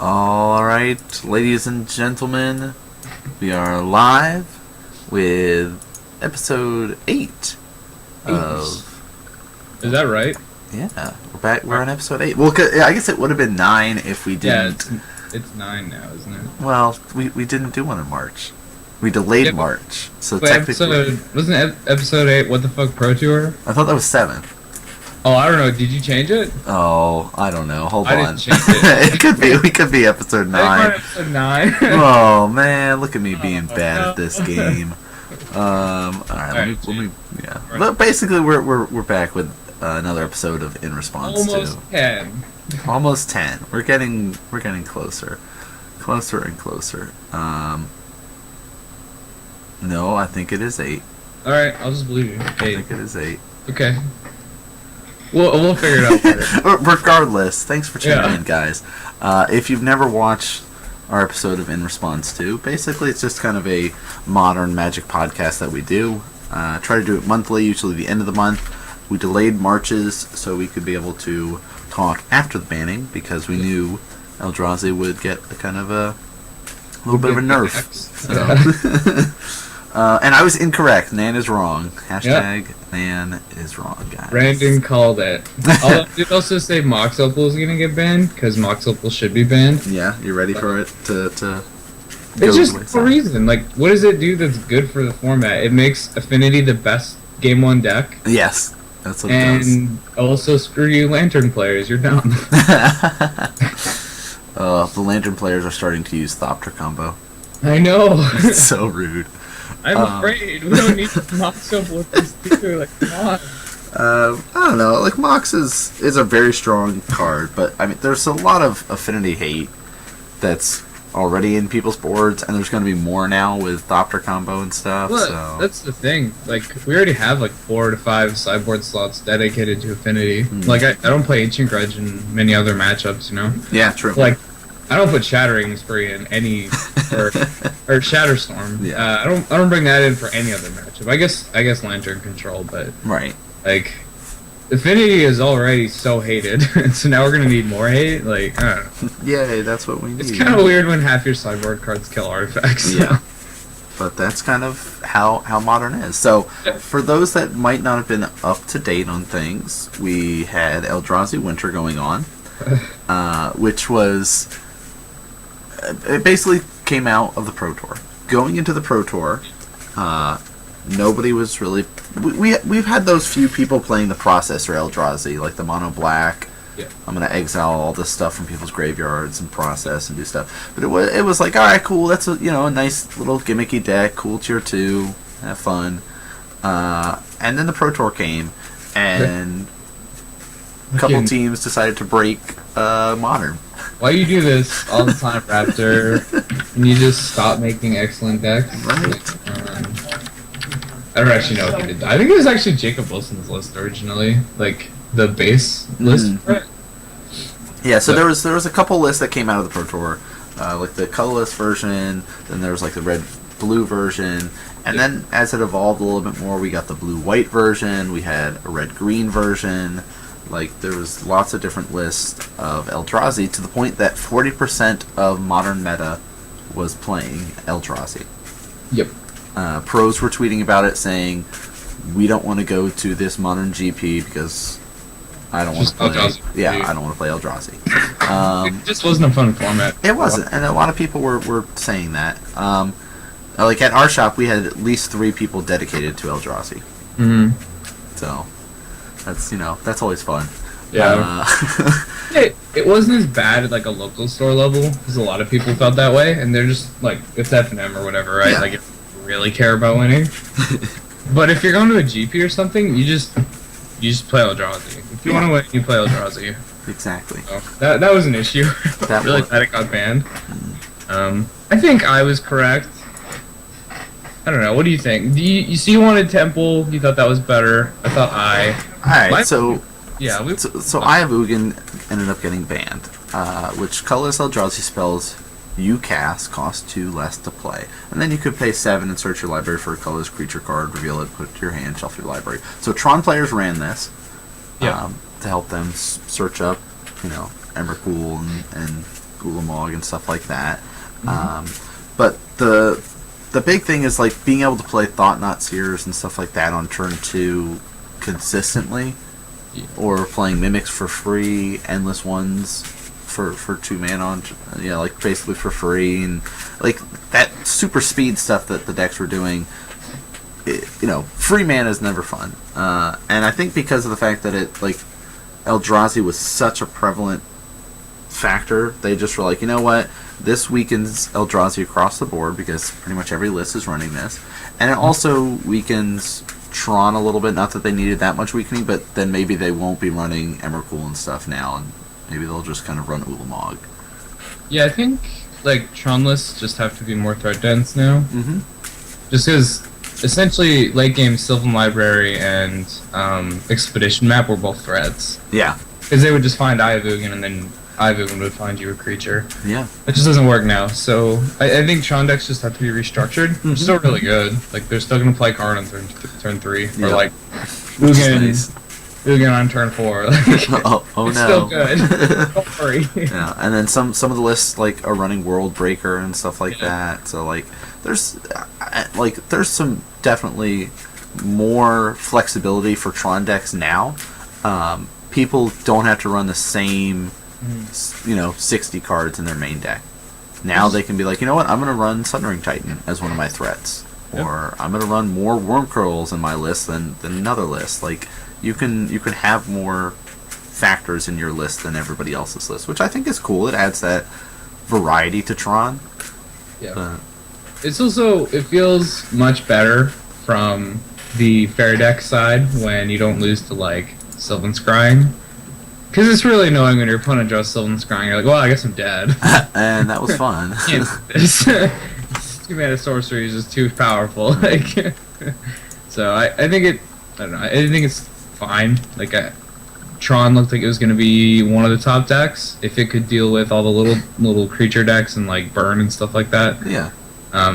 Alright, ladies and gentlemen, we are live with episode 8 of... Is that right? Yeah, we're back. We're on episode 8. Well, I guess it would have been 9 if we didn't... Yeah, it's 9 now, isn't it? Well, we didn't do one in March. We delayed March, so but technically... Wasn't episode 8 What the Fuck Pro Tour? I thought that was 7. Oh, I don't know. Did you change it? Oh, I don't know. Hold I on. didn't change it. It could be. We could be episode 9. I think we're episode 9. Oh man, look at me being bad at this game. Alright, let me yeah. But basically, we're back with another episode of In Response Almost to 10. Almost 10. We're getting closer and closer. No, I think it is 8. All right, I'll just believe you. 8. I think it is 8. Okay. We'll figure it out later. Regardless, thanks for tuning in, guys. If you've never watched our episode of In Response to, basically it's just kind of a modern Magic podcast that we do. Try to do it monthly, usually the end of the month. We delayed Marches so we could be able to talk after the banning because we knew Eldrazi would get a little bit of a nerf. So. And I was incorrect. Nan is wrong. Hashtag Nan is wrong, guys. Brandon called it. Although I did also say Mox Opal is going to get banned, because Mox Opal should be banned. Yeah, you ready for it to It's just for a reason. Like, what does it do that's good for the format? It makes Affinity the best Game 1 deck. Yes, that's what it does. And also, screw you Lantern players. You're dumb. The Lantern players are starting to use Thopter combo. I know. It's so rude. I'm afraid. We don't need Mox Opal with this too. Like, come on. I don't know. Like, Mox is a very strong card, but I mean, there's a lot of Affinity hate that's already in people's boards, and there's going to be more now with Thopter combo and stuff. Well, so that's the thing. Like, we already have like 4 to 5 sideboard slots dedicated to Affinity. Like, I don't play Ancient Grudge in many other matchups, you know. Yeah, true. Like, I don't put Shattering Spree in any or Shatterstorm. Yeah. I don't bring that in for any other matchup. I guess Lantern Control, but right. Like, Affinity is already so hated, so now we're gonna need more hate. Like, I don't know. Yay, that's what we need. It's kind of weird when half your sideboard cards kill artifacts. Yeah. But that's kind of how Modern is. So, for those that might not have been up to date on things, we had Eldrazi Winter going on, which was... It basically came out of the Pro Tour. Going into the Pro Tour, nobody was really... We've had those few people playing the Processor Eldrazi, like the Mono Black. Yeah. I'm going to exile all this stuff from people's graveyards and process and do stuff. But it was like, alright, cool, that's a nice little gimmicky deck, cool tier 2, have fun. And then the Pro Tour came, and a couple teams decided to break Modern. Why you do this all the time, Raptor? And you just stop making excellent decks? Right. I don't actually know what he did. I think it was actually Jacob Wilson's list originally, like the base list. Yeah, so there was a couple lists that came out of the Pro Tour, like the colorless version. Then there was like the red-blue version, and then as it evolved a little bit more, we got the blue-white version. We had a red-green version. Like, there was lots of different lists of Eldrazi, to the point that 40% of Modern meta was playing Eldrazi. Yep. Pros were tweeting about it, saying, "We don't want to go to this Modern GP because I don't want to play. I don't want to play Eldrazi." It just wasn't a fun format. It wasn't, and a lot of people were saying that. Like at our shop, we had at least 3 people dedicated to Eldrazi. Mm-hmm. So that's always fun. Yeah. It wasn't as bad at like a local store level, because a lot of people felt that way, and they're just like, it's F&M or whatever, right? Yeah. Like, if you really care about winning. But if you're going to a GP or something, you just play Eldrazi. If you want to win, you play Eldrazi. Exactly. So that was an issue. Really glad it got banned. I think I was correct. I don't know. What do you think? You wanted Temple. You thought that was better. I thought Alright, so... Yeah, so Eye of Ugin ended up getting banned, which colorless Eldrazi spells you cast cost 2 less to play. And then you could pay 7 and search your library for a colorless creature card, reveal it, put it to your hand, shuffle your library. So Tron players ran this to help them search up, Embercool and Ulamog and stuff like that. But the big thing is like being able to play Thought Knot Seers and stuff like that on turn 2 consistently, or playing Mimics for free, Endless Ones for 2 mana on, like basically for free, and like that super speed stuff that the decks were doing. Free mana is never fun, and I think because of the fact that Eldrazi was such a prevalent factor, they just were like, you know what, this weakens Eldrazi across the board because pretty much every list is running this, and it also weakens Tron a little bit. Not that they needed that much weakening, but then maybe they won't be running Emrakul and stuff now, and maybe they'll just kind of run Ulamog. Yeah, I think like Tron lists just have to be more threat dense now. Just because essentially late game Sylvan Library and Expedition Map were both threats. Yeah. Because they would just find Eye of Ugin, and then Eye of Ugin would find you a creature. Yeah. It just doesn't work now. So I think Tron decks just have to be restructured. Which is still really good. Like they're still going to play card on turn 3. Or like Ugin on turn 4. Like, oh it's no. still good. Don't worry. Yeah, and then some of the lists like are running World Breaker and stuff like that. So like there's some definitely more flexibility for Tron decks now. People don't have to run the same 60 cards in their main deck. Now they can be like, you know what, I'm going to run Sundering Titan as one of my threats, or I'm going to run more Worm Curls in my list than another list. Like you can have more factors in your list than everybody else's list, which I think is cool. It adds that variety to Tron. Yeah. It's also, it feels much better from the fair deck side when you don't lose to like Sylvan Scrying. Because it's really annoying when your opponent draws Sylvan Scrying. You're like, well, I guess I'm dead. And that was fun. Can't do this. 2-mana sorcery is just too powerful. Like, so I think I think it's fine. Like, Tron looked like it was going to be one of the top decks if it could deal with all the little creature decks and like burn and stuff like that. Yeah.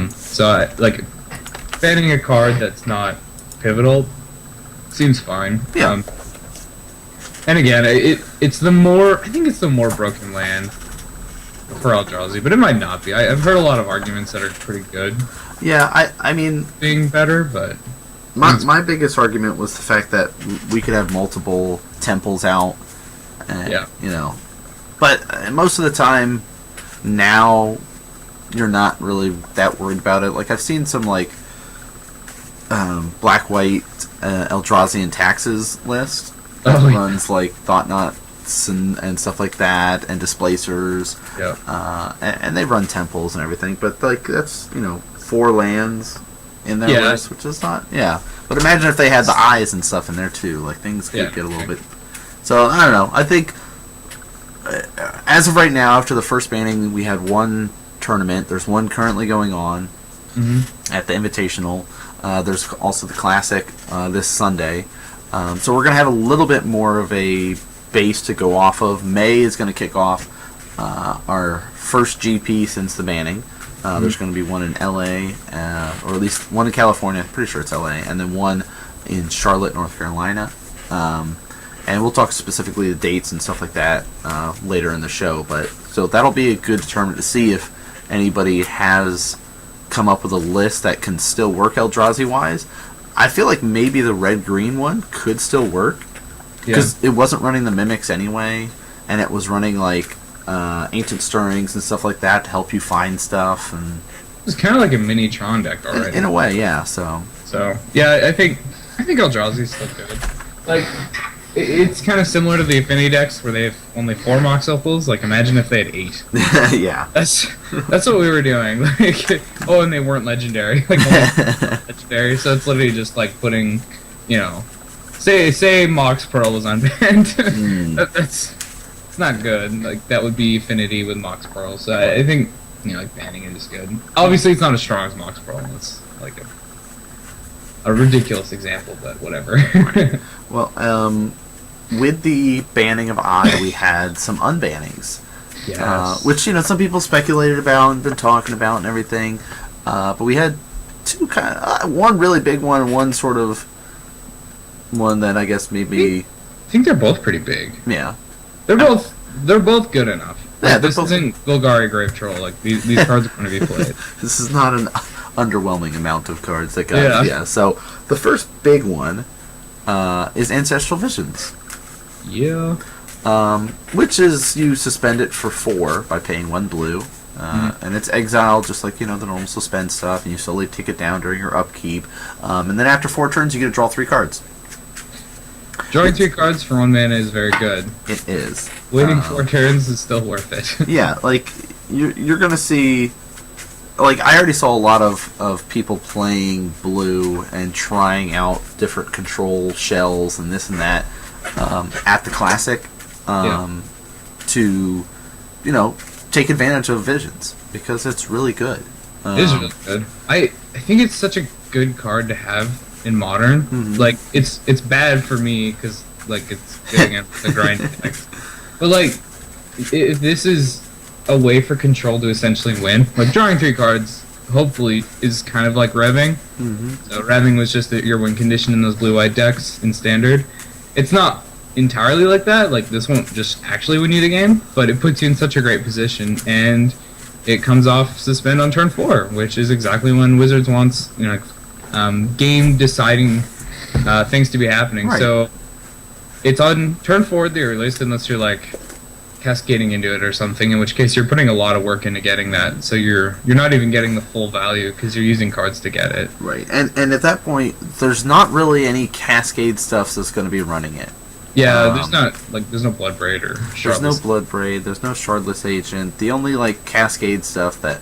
So like banning a card that's not pivotal seems fine. Yeah. And again, I think it's the more broken land for Eldrazi, but it might not be. I've heard a lot of arguments that are pretty good. Yeah, I mean, being better, but my biggest argument was the fact that we could have multiple temples out. And, but most of the time now you're not really that worried about it. Like I've seen some like black-white Eldrazi and Taxes list that runs like Thought Knots and stuff like that, and Displacers. Yeah. And they run temples and everything, but like that's 4 lands in their list, which is not But imagine if they had the eyes and stuff in there too. Like things could get a little bit. So I don't know. I think as of right now, after the first banning, we had one tournament. There's one currently going on at the Invitational. There's also the Classic this Sunday. So we're going to have a little bit more of a base to go off of. May is going to kick off our first GP since the banning. There's going to be one in LA, or at least one in California. I'm pretty sure it's LA, and then one in Charlotte, North Carolina. And we'll talk specifically the dates and stuff like that later in the show. But so that'll be a good tournament to see if anybody has come up with a list that can still work Eldrazi-wise. I feel like maybe the red-green one could still work, because it wasn't running the Mimics anyway, and it was running like Ancient Stirrings and stuff like that to help you find stuff. And it's kind of like a mini Tron deck already. In a way, yeah. So yeah, I think Eldrazi's still good. Like, it's kind of similar to the Affinity decks where they have only 4 Mox Opals. Like, imagine if they had 8. Yeah. That's what we were doing. Like, and they weren't legendary. Like, legendary. So it's literally just like putting, say Mox Pearl was unbanned. It's not good. Like, that would be Affinity with Mox Pearl. So I think, like, banning it is good. Obviously, it's not as strong as Mox Pearl. It's like a ridiculous example, but whatever. Well, with the banning of Eye, we had some unbannings. Yes. Which, some people speculated about and been talking about and everything. But we had 2 kind of... one really big one and one sort of... one that I guess maybe... I think they're both pretty big. Yeah. They're both good enough. Yeah, This isn't Golgari Grave Troll. Like these cards are going to be played. This is not an underwhelming amount of cards that got. Yeah. So the first big one is Ancestral Visions. Yeah. Which is you suspend it for 4 by paying 1 blue. And it's exiled just like the normal suspend stuff, and you slowly tick it down during your upkeep. And then after 4 turns, you get to draw 3 cards. Drawing 3 cards for 1 mana is very good. It is. Waiting 4 turns is still worth it. Yeah, like you're gonna see. Like I already saw a lot of people playing blue and trying out different control shells and this and that at the classic to take advantage of Visions because it's really good. It is really good. I think it's such a good card to have in Modern. Mm-hmm. Like it's bad for me because like it's getting into the grind decks. But like if this is a way for Control to essentially win, like drawing 3 cards hopefully is kind of like revving. Mm-hmm. So revving was just your win condition in those blue-white decks in Standard. It's not entirely like that. Like this won't just actually win you the game, but it puts you in such a great position, and it comes off suspend on turn 4, which is exactly when Wizards wants game deciding things to be happening. Right. So it's on turn 4 at the earliest, unless you're like cascading into it or something, in which case you're putting a lot of work into getting that. So you're not even getting the full value because you're using cards to get it. Right, and at that point, there's not really any cascade stuff that's going to be running it. Yeah, there's no Blood Braid or Shardless. There's no Blood Braid, there's no Shardless Agent. The only cascade stuff that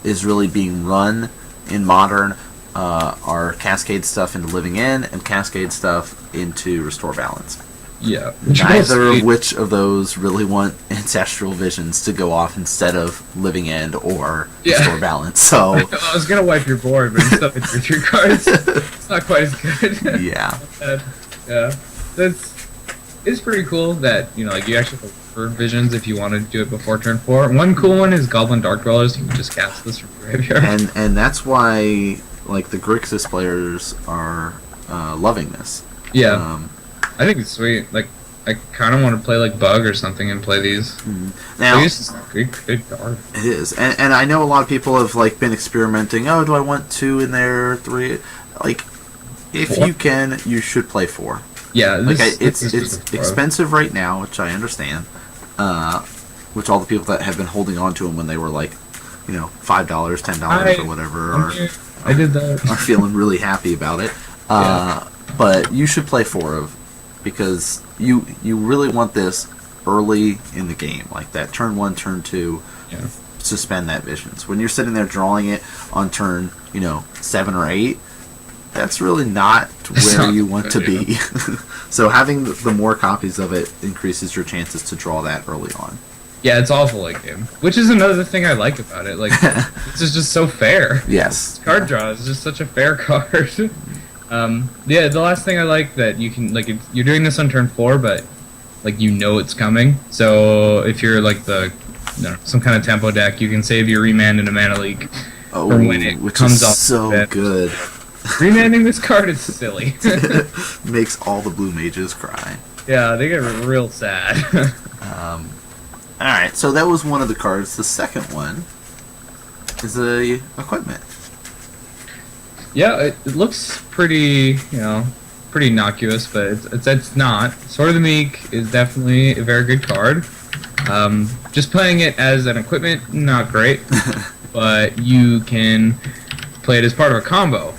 is really being run in Modern are cascade stuff into Living End and cascade stuff into Restore Balance. Yeah. Neither of which of those really want Ancestral Visions to go off instead of Living End or Restore Balance. So I was gonna wipe your board, but instead of 3 cards, it's not quite as good. Yeah. Yeah. It's pretty cool that you actually have for Visions if you want to do it before turn 4. One cool one is Goblin Dark Dwellers. You can just cast this from your graveyard. And that's why the Grixis players are loving this. Yeah. I think it's sweet. Like, I kind of want to play Bug or something and play these. Mm-hmm. Now, it's a good card. It is, and I know a lot of people have been experimenting. Oh, do I want 2 in there, 3? If 4? You can, you should play 4. Yeah, it's expensive right now, which I understand. Which all the people that have been holding on to them when they were $5, $10 or whatever I did that. Are feeling really happy about it. But you should play 4 because you really want this early in the game, like that turn 1, turn 2. Yeah. Suspend that Visions. When you're sitting there drawing it on turn 7 or 8. That's really not where you want to be. So having the more copies of it increases your chances to draw that early on. Yeah, it's awful late game. Which is another thing I like about it. This is just so fair. Yes. Card draw is just such a fair card. The last thing I like that you can you're doing this on turn 4, but it's coming. So if you're some kind of tempo deck, you can save your remand in a mana leak. Oh, for when it which comes is off so good. Remanding this card is silly. Makes all the blue mages cry. Yeah, they get real sad. Alright, so that was one of the cards. The second one is the equipment. Yeah, it looks pretty, pretty innocuous, but it's not. Sword of the Meek is definitely a very good card. Just playing it as an equipment, not great, but you can play it as part of a combo.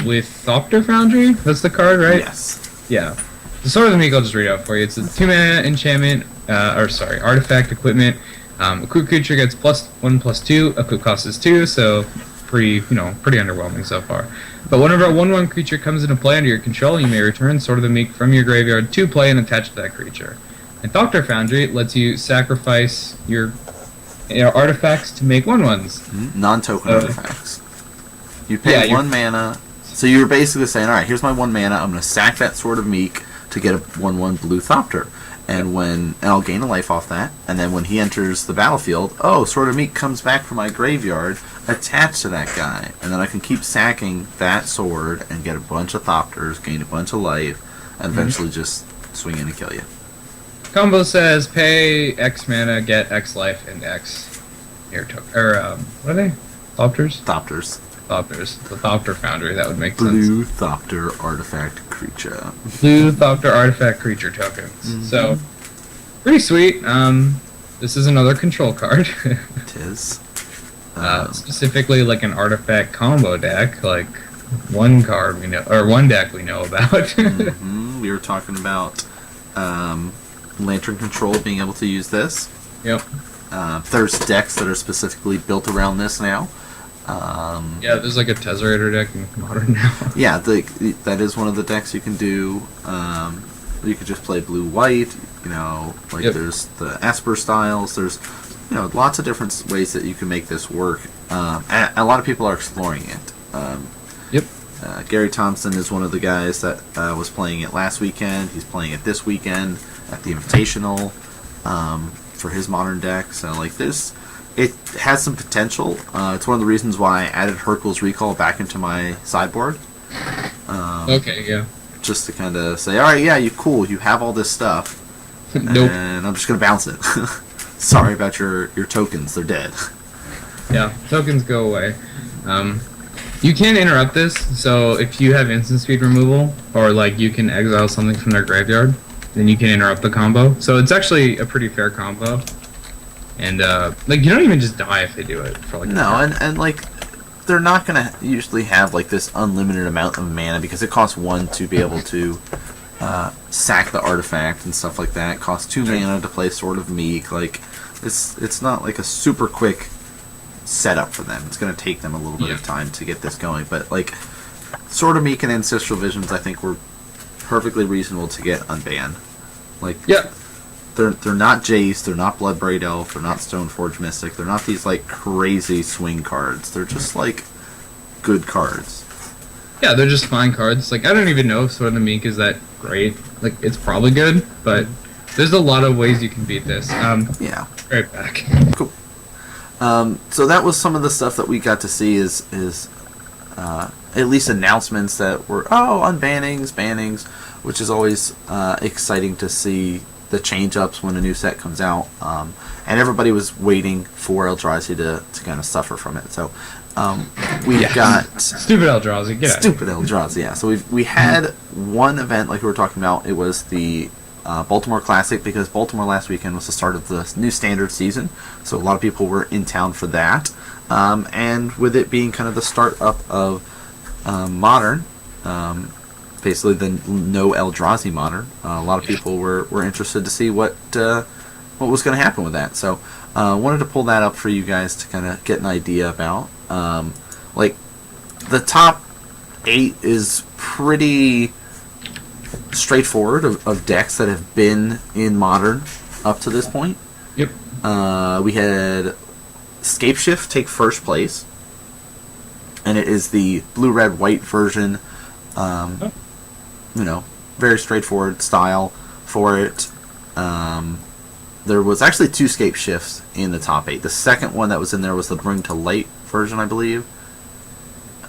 With Thopter Foundry, that's the card, right? Yes. Yeah. The Sword of the Meek, I'll just read out for you. It's a 2-mana enchantment, artifact equipment. Equipped creature gets +1/+2. Equip cost is 2, so pretty underwhelming so far. But whenever a 1/1 creature comes into play under your control, you may return Sword of the Meek from your graveyard to play and attach to that creature. And Thopter Foundry lets you sacrifice your artifacts to make 1/1s. Non-token artifacts. You pay 1 mana, so you're basically saying, alright, here's my 1 mana, I'm going to sack that Sword of Meek to get a 1/1 blue Thopter. And I'll gain a life off that, and then when he enters the battlefield, Sword of Meek comes back from my graveyard, attached to that guy, and then I can keep sacking that sword and get a bunch of Thopters, gain a bunch of life, and eventually just swing in and kill you. Combo says pay X mana, get X life, and X air token. Or, what are they? Thopters? Thopters. Thopters. The Thopter Foundry, that would make Blue sense. Thopter artifact creature. Blue Thopter artifact creature tokens. Mm-hmm. So, pretty sweet. This is another control card. It is. Specifically like an artifact combo deck, like one card we know, or one deck we know about. Mm-hmm. We were talking about Lantern Control being able to use this. Yep. There's decks that are specifically built around this now. Yeah, there's like a Tesserator deck in Modern now. Yeah, that is one of the decks you can do. You could just play blue-white. Yep. There's the Esper styles. There's lots of different ways that you can make this work. And a lot of people are exploring it. Yep. Gary Thompson is one of the guys that was playing it last weekend. He's playing it this weekend at the Invitational for his modern deck. So it has some potential. It's one of the reasons why I added Hercule's Recall back into my sideboard. Okay, yeah. Just to kind of say, all right, yeah, you have all this stuff, Nope. and I'm just gonna bounce it. Sorry about your tokens; they're dead. Yeah, tokens go away. You can interrupt this, so if you have instant speed removal, or you can exile something from their graveyard, then you can interrupt the combo. So it's actually a pretty fair combo. And you don't even just die if they do it for No, and they're not gonna usually have this unlimited amount of mana because it costs 1 to be able to sack the artifact and stuff like that. It costs 2 mana to play Sword of Meek. It's not a super quick setup for them. It's gonna take them a little bit of time to get this going. But Sword of Meek and Ancestral Visions, I think, were perfectly reasonable to get unbanned. Yeah. They're not Jace, they're not Bloodbraid Elf, they're not Stoneforge Mystic, they're not these crazy swing cards. They're just good cards. Yeah, they're just fine cards. I don't even know if Sword of the Meek is that great. It's probably good, but there's a lot of ways you can beat this. Yeah. Right back. Cool. So that was some of the stuff that we got to see is at least announcements that were unbannings, bannings, which is always exciting to see the change-ups when a new set comes out. And everybody was waiting for Eldrazi to kind of suffer from it. So we've got Stupid Eldrazi, get out. Stupid Eldrazi, yeah. So we had one event like we were talking about. It was the Baltimore Classic, because Baltimore last weekend was the start of the new standard season. So a lot of people were in town for that. And with it being kind of the start up of Modern, basically the no Eldrazi Modern, a lot of people were interested to see what was going to happen with that. So wanted to pull that up for you guys to kind of get an idea about. The top 8 is pretty straightforward of decks that have been in Modern up to this point. Yep. We had Scapeshift take first place, and it is the blue-red-white version. Very straightforward style for it. There was actually 2 Scapeshifts in the top 8. The second one that was in there was the Bring to Light version, I believe.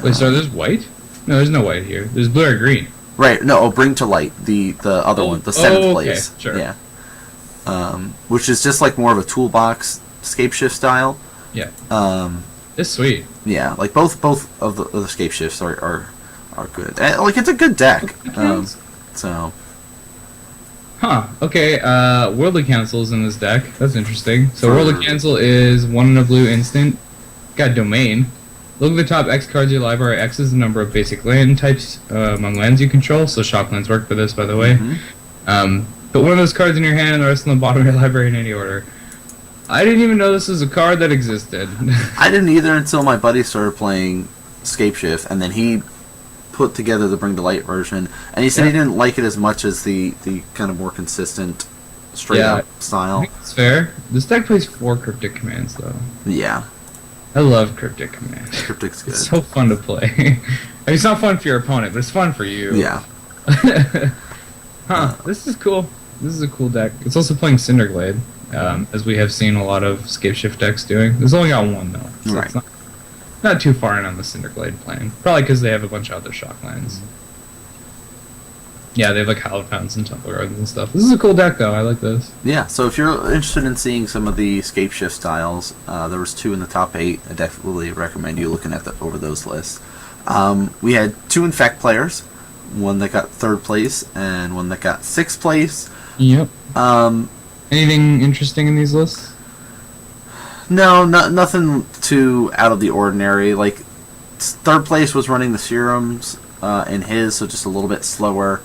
Wait, so there's white? No, there's no white here. There's blue or green. Right, no, Bring to Light, the other one, the 7th place. Sure. Yeah. Which is just more of a toolbox Scapeshift style. Yeah. It's sweet. Yeah, both of the Scapeshifts are good. And, it's a good deck. So. Huh. Okay. Worldly Council is in this deck. That's interesting. So Worldly Council is 1 in a blue instant. Got Domain. Look at the top X cards of your library. X is the number of basic land types among lands you control. So Shocklands work for this, by the way. Mm-hmm. Put one of those cards in your hand and the rest on the bottom of your library in any order. I didn't even know this was a card that existed. I didn't either until my buddy started playing Scapeshift, and then he put together the Bring to Light version, and he said he didn't like it as much as the kind of more consistent, straight-up style. It's fair. This deck plays 4 Cryptic Commands, though. Yeah. I love Cryptic Commands. Cryptic's good. It's so fun to play. I mean, it's not fun for your opponent, but it's fun for you. Yeah. This is cool. This is a cool deck. It's also playing Cinderglade, as we have seen a lot of Scapeshift decks doing. There's only got 1, though. So right. It's not too far in on the Cinderglade plane. Probably because they have a bunch of other Shocklands. Yeah, they have like Hallowed Fountains and Temple Gardens and stuff. This is a cool deck, though. I like this. Yeah, so if you're interested in seeing some of the Scape Shift styles, there was 2 in the top 8. I definitely recommend you looking over those lists. We had 2 Infect players, one that got 3rd place and one that got 6th place. Yep. Anything interesting in these lists? No, nothing too out of the ordinary. Like, 3rd place was running the serums in his, so just a little bit slower.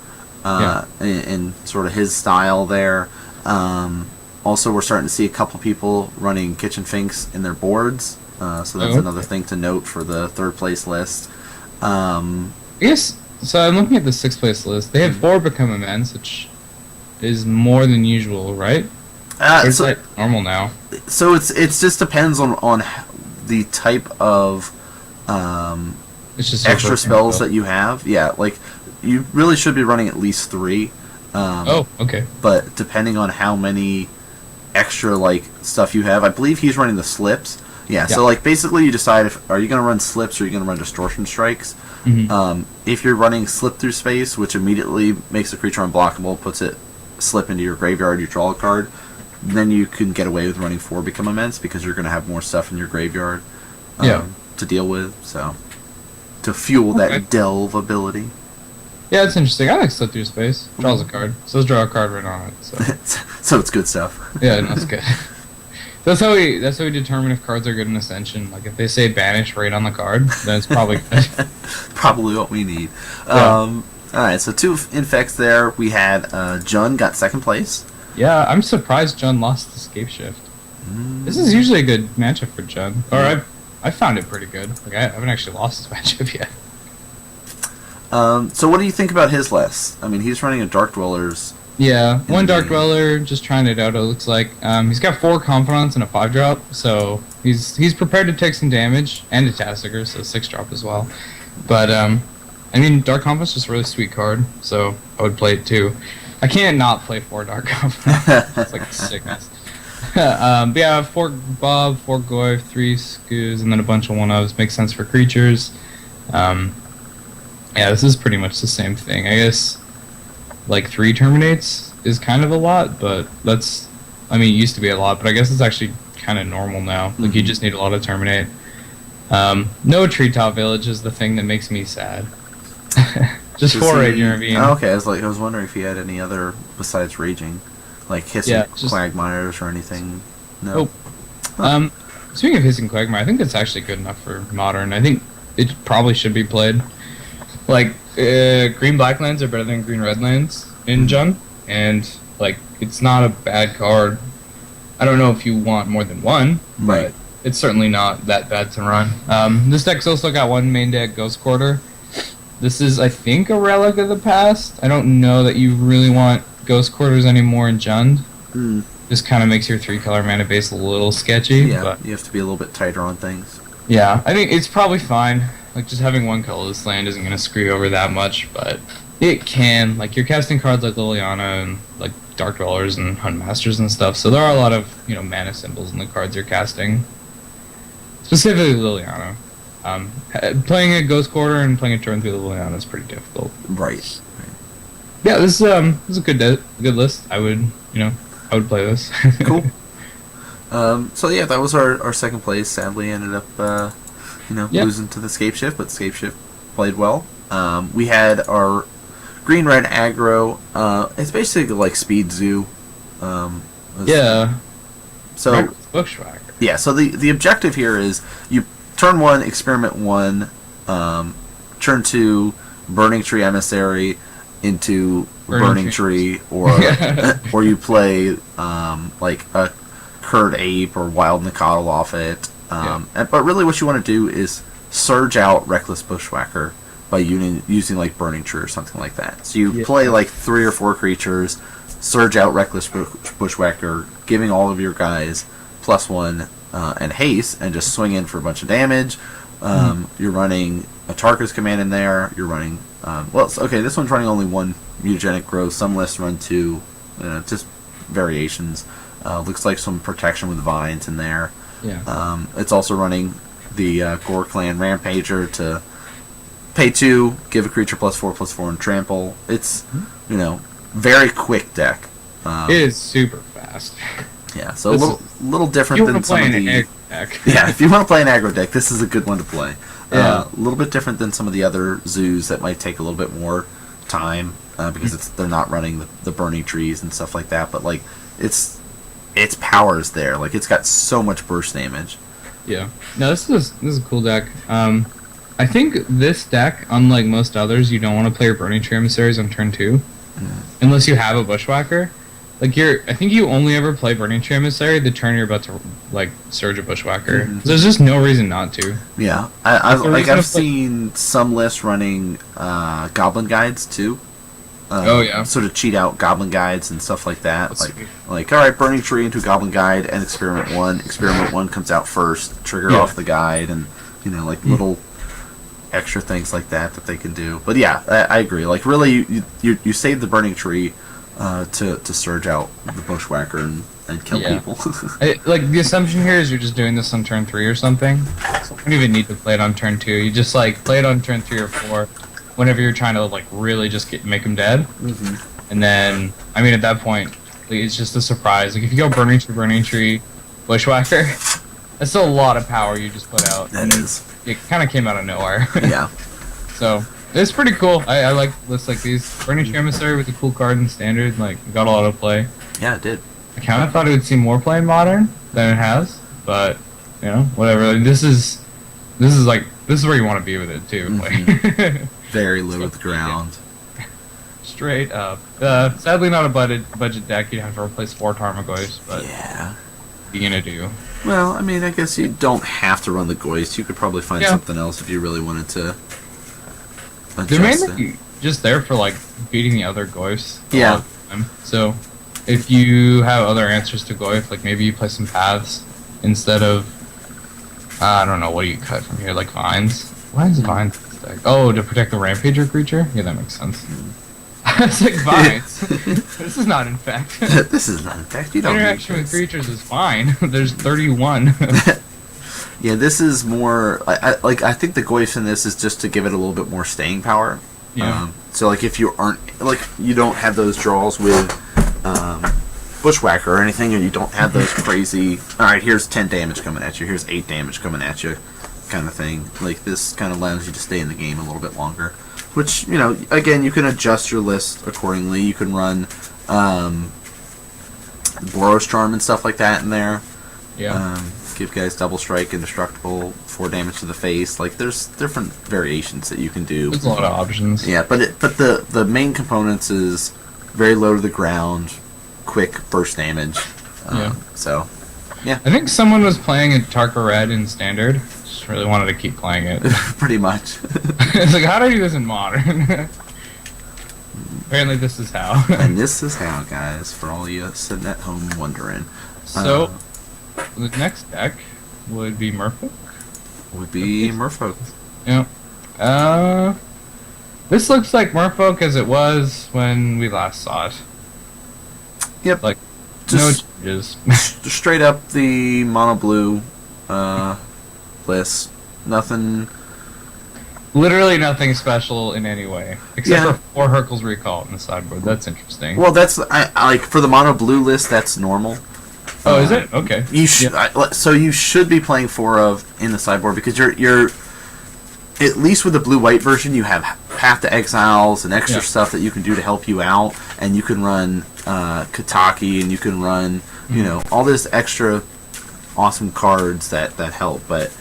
In sort of his style there. Also, we're starting to see a couple people running Kitchen Finks in their boards, so that's another thing to note for the 3rd place list. I guess, so I'm looking at the 6th place list. They have 4 Become Immense, which is more than usual, right? It's like normal now. So it just depends on the type of it's just extra spells that you have. Yeah, like, you really should be running at least 3. Okay. But depending on how many extra, like, stuff you have, I believe he's running the slips. Yeah, so, like, basically you decide are you going to run slips or are you going to run distortion strikes. If you're running slip through space, which immediately makes the creature unblockable, puts it slip into your graveyard, you draw a card, then you can get away with running 4 Become Immense because you're going to have more stuff in your graveyard to deal with, so to fuel that delve ability. Yeah, it's interesting. I like Slip Through Space. Draws a card. So draw a card right on it. So, so it's good stuff. Yeah, that's good. That's how we determine if cards are good in Ascension. Like, if they say Banish right on the card, then it's probably good. Probably what we need. Alright, so 2 Infects there. We had Jun got 2nd place. Yeah, I'm surprised Jun lost the Scape Shift. This is usually a good matchup for Jun. Or I found it pretty good. Like, I haven't actually lost this matchup yet. So what do you think about his list? I mean, he's running a Dark Dwellers. Yeah, 1 Dark Dweller, just trying it out, it looks like. He's got 4 Confidants and a 5-drop, so he's prepared to take some damage, and a Tastiger, so 6-drop as well. But, I mean, Dark Confidant's just a really sweet card, so I would play it too. I can't not play 4 Dark Confidant. It's like sickness. But yeah, 4 Bob, 4 Goy, 3 Scoos, and then a bunch of 1-ofs. Makes sense for creatures. Yeah, this is pretty much the same thing. I guess, like, 3 Terminates is kind of a lot, but that's... I mean, it used to be a lot, but I guess it's actually kind of normal now. Like, you just need a lot of Terminate. No Treetop Village is the thing that makes me sad. Just 4 Raging Ravine. Oh, okay, I was wondering if he had any other besides Raging. Like Hissing Quagmires or anything. No. Oh. Speaking of Hissing Quagmire, I think that's actually good enough for Modern. I think it probably should be played. Like, green-black lands are better than green-red lands in Jun, and, like, it's not a bad card. I don't know if you want more than 1, but it's certainly not that bad to run. This deck's also got 1 main deck, Ghost Quarter. This is, I think, a relic of the past. I don't know that you really want Ghost Quarters anymore in Jund. This kind of makes your 3-color mana base a little sketchy. Yeah, but you have to be a little bit tighter on things. Yeah, I think it's probably fine. Like, just having 1 colorless land isn't going to screw you over that much, but it can. Like, you're casting cards like Liliana and, like, Dark Dwellers and Hunt Masters and stuff, so there are a lot of, mana symbols in the cards you're casting. Specifically Liliana. Playing a Ghost Quarter and playing a turn through the Liliana is pretty difficult. Right. Yeah, this is a good list. I would play this. Cool. So yeah, that was our 2nd place. Sadly, ended up losing to the Scape Shift, but Scape Shift played well. We had our green-red aggro. It's basically like Speed Zoo. Yeah. So Bushwhacker. Yeah. So the objective here is you turn 1, experiment 1, turn 2, Burning Tree Emissary into Burning Tree, or or you play like a Curd Ape or Wild Nicottle off it. But really what you want to do is surge out Reckless Bushwhacker by using like Burning Tree or something like that. So you play like 3 or 4 creatures, surge out Reckless Bushwhacker, giving all of your guys +1 and haste, and just swing in for a bunch of damage. You're running a Tarka's Command in there. You're running... this one's running only 1 Mutagenic Growth. Some lists run 2. Just variations. Looks like some protection with Vines in there. Yeah. It's also running the Gore Clan Rampager to Pay 2, give a creature +4/+4 and trample. It's, very quick deck. It is super fast. Yeah, so a little different than some of the... deck. Yeah, if you want to play an aggro deck, this is a good one to play. Yeah. A little bit different than some of the other zoos that might take a little bit more time because they're not running the burning trees and stuff like that. But like, its power is there. Like, it's got so much burst damage. Yeah. No, this is a cool deck. I think this deck, unlike most others, you don't want to play your Burning Tree Emissaries on turn 2, unless you have a Bushwhacker. Like, I think you only ever play Burning Tree Emissary the turn you're about to like surge a Bushwhacker. There's just no reason not to. Yeah, I've seen some lists running Goblin Guides too. Sort of cheat out Goblin Guides and stuff like that. Like, all right, Burning Tree into Goblin Guide and Experiment 1. Experiment 1 comes out first, trigger off the guide, and little extra things like that they can do. But yeah, I agree. Like, really, you save the Burning Tree to surge out the Bushwhacker and kill people. Like, the assumption here is you're just doing this on turn 3 or something. So you don't even need to play it on turn 2. You just like play it on turn 3 or 4 whenever you're trying to like really just make them dead. And then, I mean, at that point, it's just a surprise. Like, if you go Burning Tree, Bushwhacker, that's still a lot of power you just put out. That is. It kind of came out of nowhere. Yeah. So it's pretty cool. I like lists like these. Burning Tree Emissary with a cool card in Standard, like, got a lot of play. Yeah, it did. I kind of thought it would see more play in Modern than it has, but whatever. Like, this is where you want to be with it too. Like, very low to the ground. Straight up. Sadly, not a budget deck. You'd have to replace 4 Tarmogoyfs, but yeah, what are you gonna do? Well, I mean, I guess you don't have to run the Goist. You could probably find something else if you really wanted to. They're mainly just there for like beating the other Goyfs. Yeah. So if you have other answers to Goyf, like maybe you play some paths instead of I don't know, what do you cut from here? Like vines? Why is vines? Oh, to protect the Rampager creature? Yeah, that makes sense. It's like vines. This is not infect. This is not infect. You don't Interaction with creatures is fine. There's 31. Yeah, this is more I think the Goyf in this is just to give it a little bit more staying power. Yeah. So like, if you aren't you don't have those draws with Bushwhacker or anything, or you don't have those crazy, all right, here's 10 damage coming at you, here's 8 damage coming at you kind of thing. Like, this kind of allows you to stay in the game a little bit longer, which, again, you can adjust your list accordingly. You can run Boros Charm and stuff like that in there. Yeah. Give guys double strike, indestructible, 4 damage to the face. Like, there's different variations that you can do. There's a lot of options. Yeah, but the main components is very low to the ground, quick burst damage. So, yeah. I think someone was playing a Tarka Red in Standard. Just really wanted to keep playing it. Pretty much. It's like, how do I do this in Modern? Apparently this is how. And this is how, guys, for all you sitting at home wondering. So, the next deck would be Merfolk. Merfolk. Yeah. This looks like Merfolk as it was when we last saw it. Yep. Like, just, no changes. Just straight up the mono blue list. Nothing. Literally nothing special in any way, except for 4 Hercules Recall in the sideboard. That's interesting. Well, that's I like, for the mono blue list. That's normal. Oh, is it? Okay. You so you should be playing 4 of in the sideboard, because you're at least with the blue-white version, you have Path to Exiles and extra stuff that you can do to help you out, and you can run Kataki, and you can run all this extra awesome cards that help, but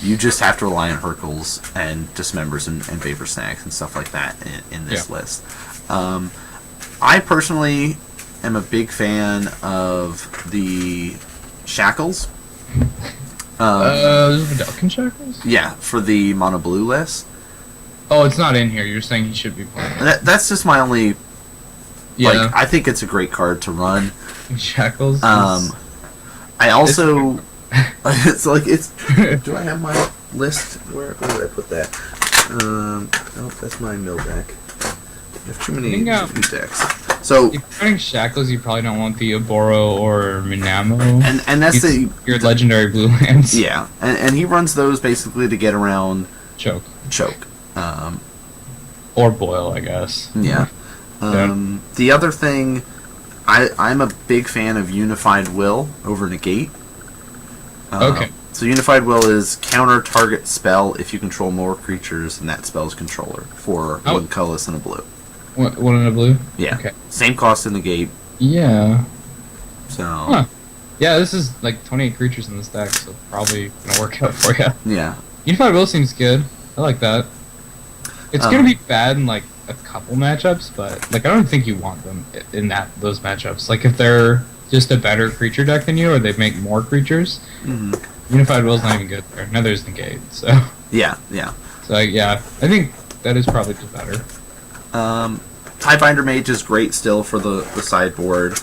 you just have to rely on Hercules and Dismembers and Vapor Snacks and stuff like that in this list. I personally am a big fan of the Shackles. Vidalcan Shackles? Yeah, for the mono blue list. Oh, it's not in here. You're saying he should be playing. That's just my only. Yeah. Like, I think it's a great card to run. Shackles. I also. It's like it's. Do I have my list? Where did I put that? Oh, that's my mill deck. I have too many decks. So, if you're running Shackles, you probably don't want the Oboro or Minamo. And that's your legendary blue lands. Yeah, and he runs those basically to get around Choke. Or boil, I guess. Yeah. The other thing, I'm a big fan of Unified Will over Negate. Okay. So Unified Will is counter target spell if you control more creatures than that spell's controller for one colorless and a blue. One in a blue? Yeah. Okay. Same cost in Negate. Yeah. So. Huh. Yeah, this is like 28 creatures in this deck, so probably gonna work out for you. Yeah. Unified Will seems good. I like that. It's gonna be bad in like a couple matchups, but like I don't think you want them in those matchups. Like if they're just a better creature deck than you, or they make more creatures, Unified Will's not even good there. Neither is Negate. So yeah. So yeah, I think that is probably just better. Tiebinder Mage is great still for the sideboard.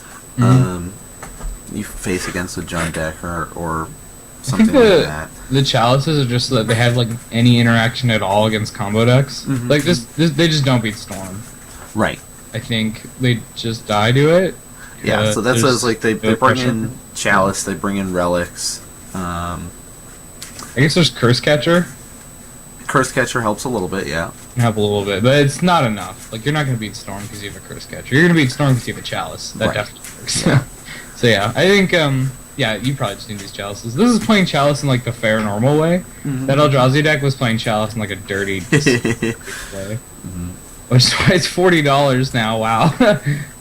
You face against a Jund deck or something like that. The chalices are just that they have like any interaction at all against combo decks. Like they just don't beat Storm. Right. I think they just die to it. Yeah, so that's what it's like. They bring in Chalice, they bring in Relics. I guess there's Curse Catcher. Curse Catcher helps a little bit, yeah. Can help a little bit, but it's not enough. Like you're not going to beat Storm because you have a Curse Catcher. You're going to beat Storm because you have a Chalice. That definitely works. Yeah. So yeah, I think yeah, you probably just need these Chalices. This is playing Chalice in like the fair normal way. That Eldrazi deck was playing Chalice in like a dirty way. Which is why it's $40 now. Wow.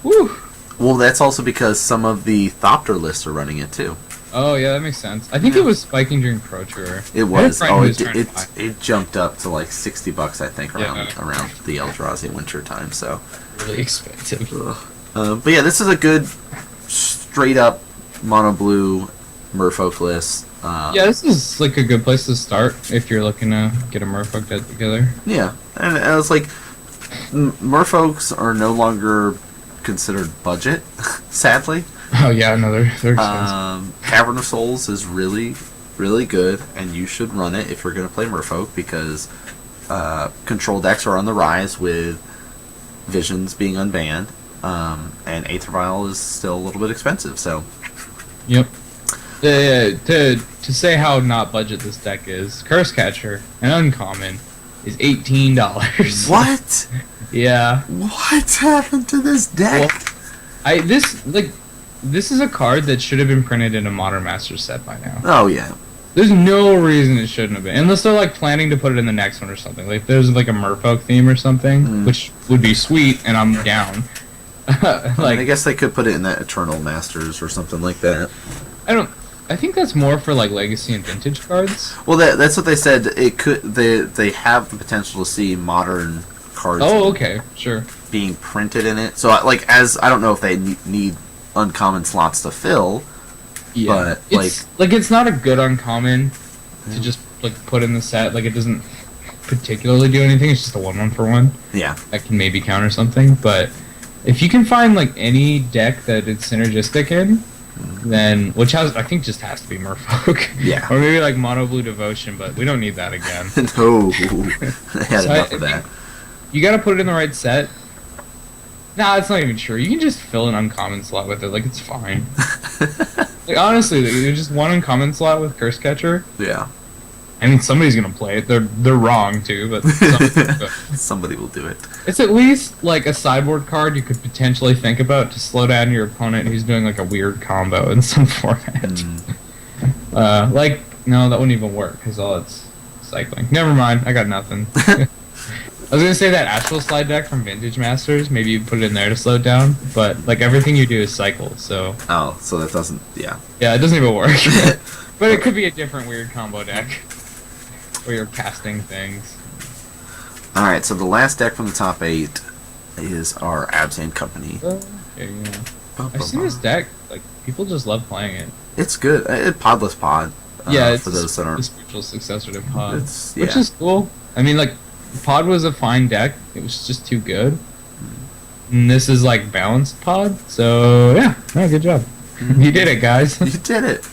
Woo. Well, that's also because some of the Thopter lists are running it too. Oh yeah, that makes sense. I think it was spiking during Pro Tour. It was. Oh, it jumped up to like $60, I think, around the Eldrazi winter time. So really expensive. But yeah, this is a good straight up mono blue Merfolk list. Yeah, this is like a good place to start if you're looking to get a Merfolk deck together. Yeah, and I was like, Merfolks are no longer considered budget, sadly. Oh yeah, no, they're expensive. Cavern of Souls is really, really good, and you should run it if you're going to play Merfolk because control decks are on the rise with Visions being unbanned, and Aether Vial is still a little bit expensive. So, yep. To say how not budget this deck is, Curse Catcher, an uncommon, is $18. What? Yeah. What happened to this deck? Well, this is a card that should have been printed in a Modern Masters set by now. Oh yeah. There's no reason it shouldn't have been, unless they're like planning to put it in the next one or something. Like there's like a Merfolk theme or something, which would be sweet, and I'm down. I guess they could put it in that Eternal Masters or something like that. I think that's more for like Legacy and Vintage cards. Well, that's what they said. It could. They have the potential to see Modern cards. Oh, okay, sure. Being printed in it. So like I don't know if they need uncommon slots to fill. Yeah, but it's not a good uncommon to just like put in the set. Like it doesn't particularly do anything. It's just a 1/1 Yeah, that can maybe counter something. But if you can find like any deck that it's synergistic in, then which I think just has to be Merfolk. Yeah, or maybe like Mono Blue Devotion, but we don't need that again. No, I had enough of that. You got to put it in the right set. Nah, it's not even true. You can just fill an uncommon slot with it. Like it's fine. Like honestly, there's just one uncommon slot with Curse Catcher. Yeah. I mean, somebody's gonna play it. They're wrong too, but somebody will do it. It's at least like a sideboard card you could potentially think about to slow down your opponent who's doing like a weird combo in some format. Like no, that wouldn't even work because all it's cycling. Never mind, I got nothing. I was gonna say that Astral Slide deck from Vintage Masters. Maybe you put it in there to slow it down, but like everything you do is cycle. So so that doesn't. Yeah, it doesn't even work. But it could be a different weird combo deck where you're casting things. All right, so the last deck from the top 8 is our Absent Company. I've seen this deck. Like people just love playing it. It's good. Podless Pod. It's for those that aren't the spiritual successor to Pod, which is cool. I mean, like. Pod was a fine deck. It was just too good. And this is like balanced Pod. So yeah, good job. You did it, guys. You did it.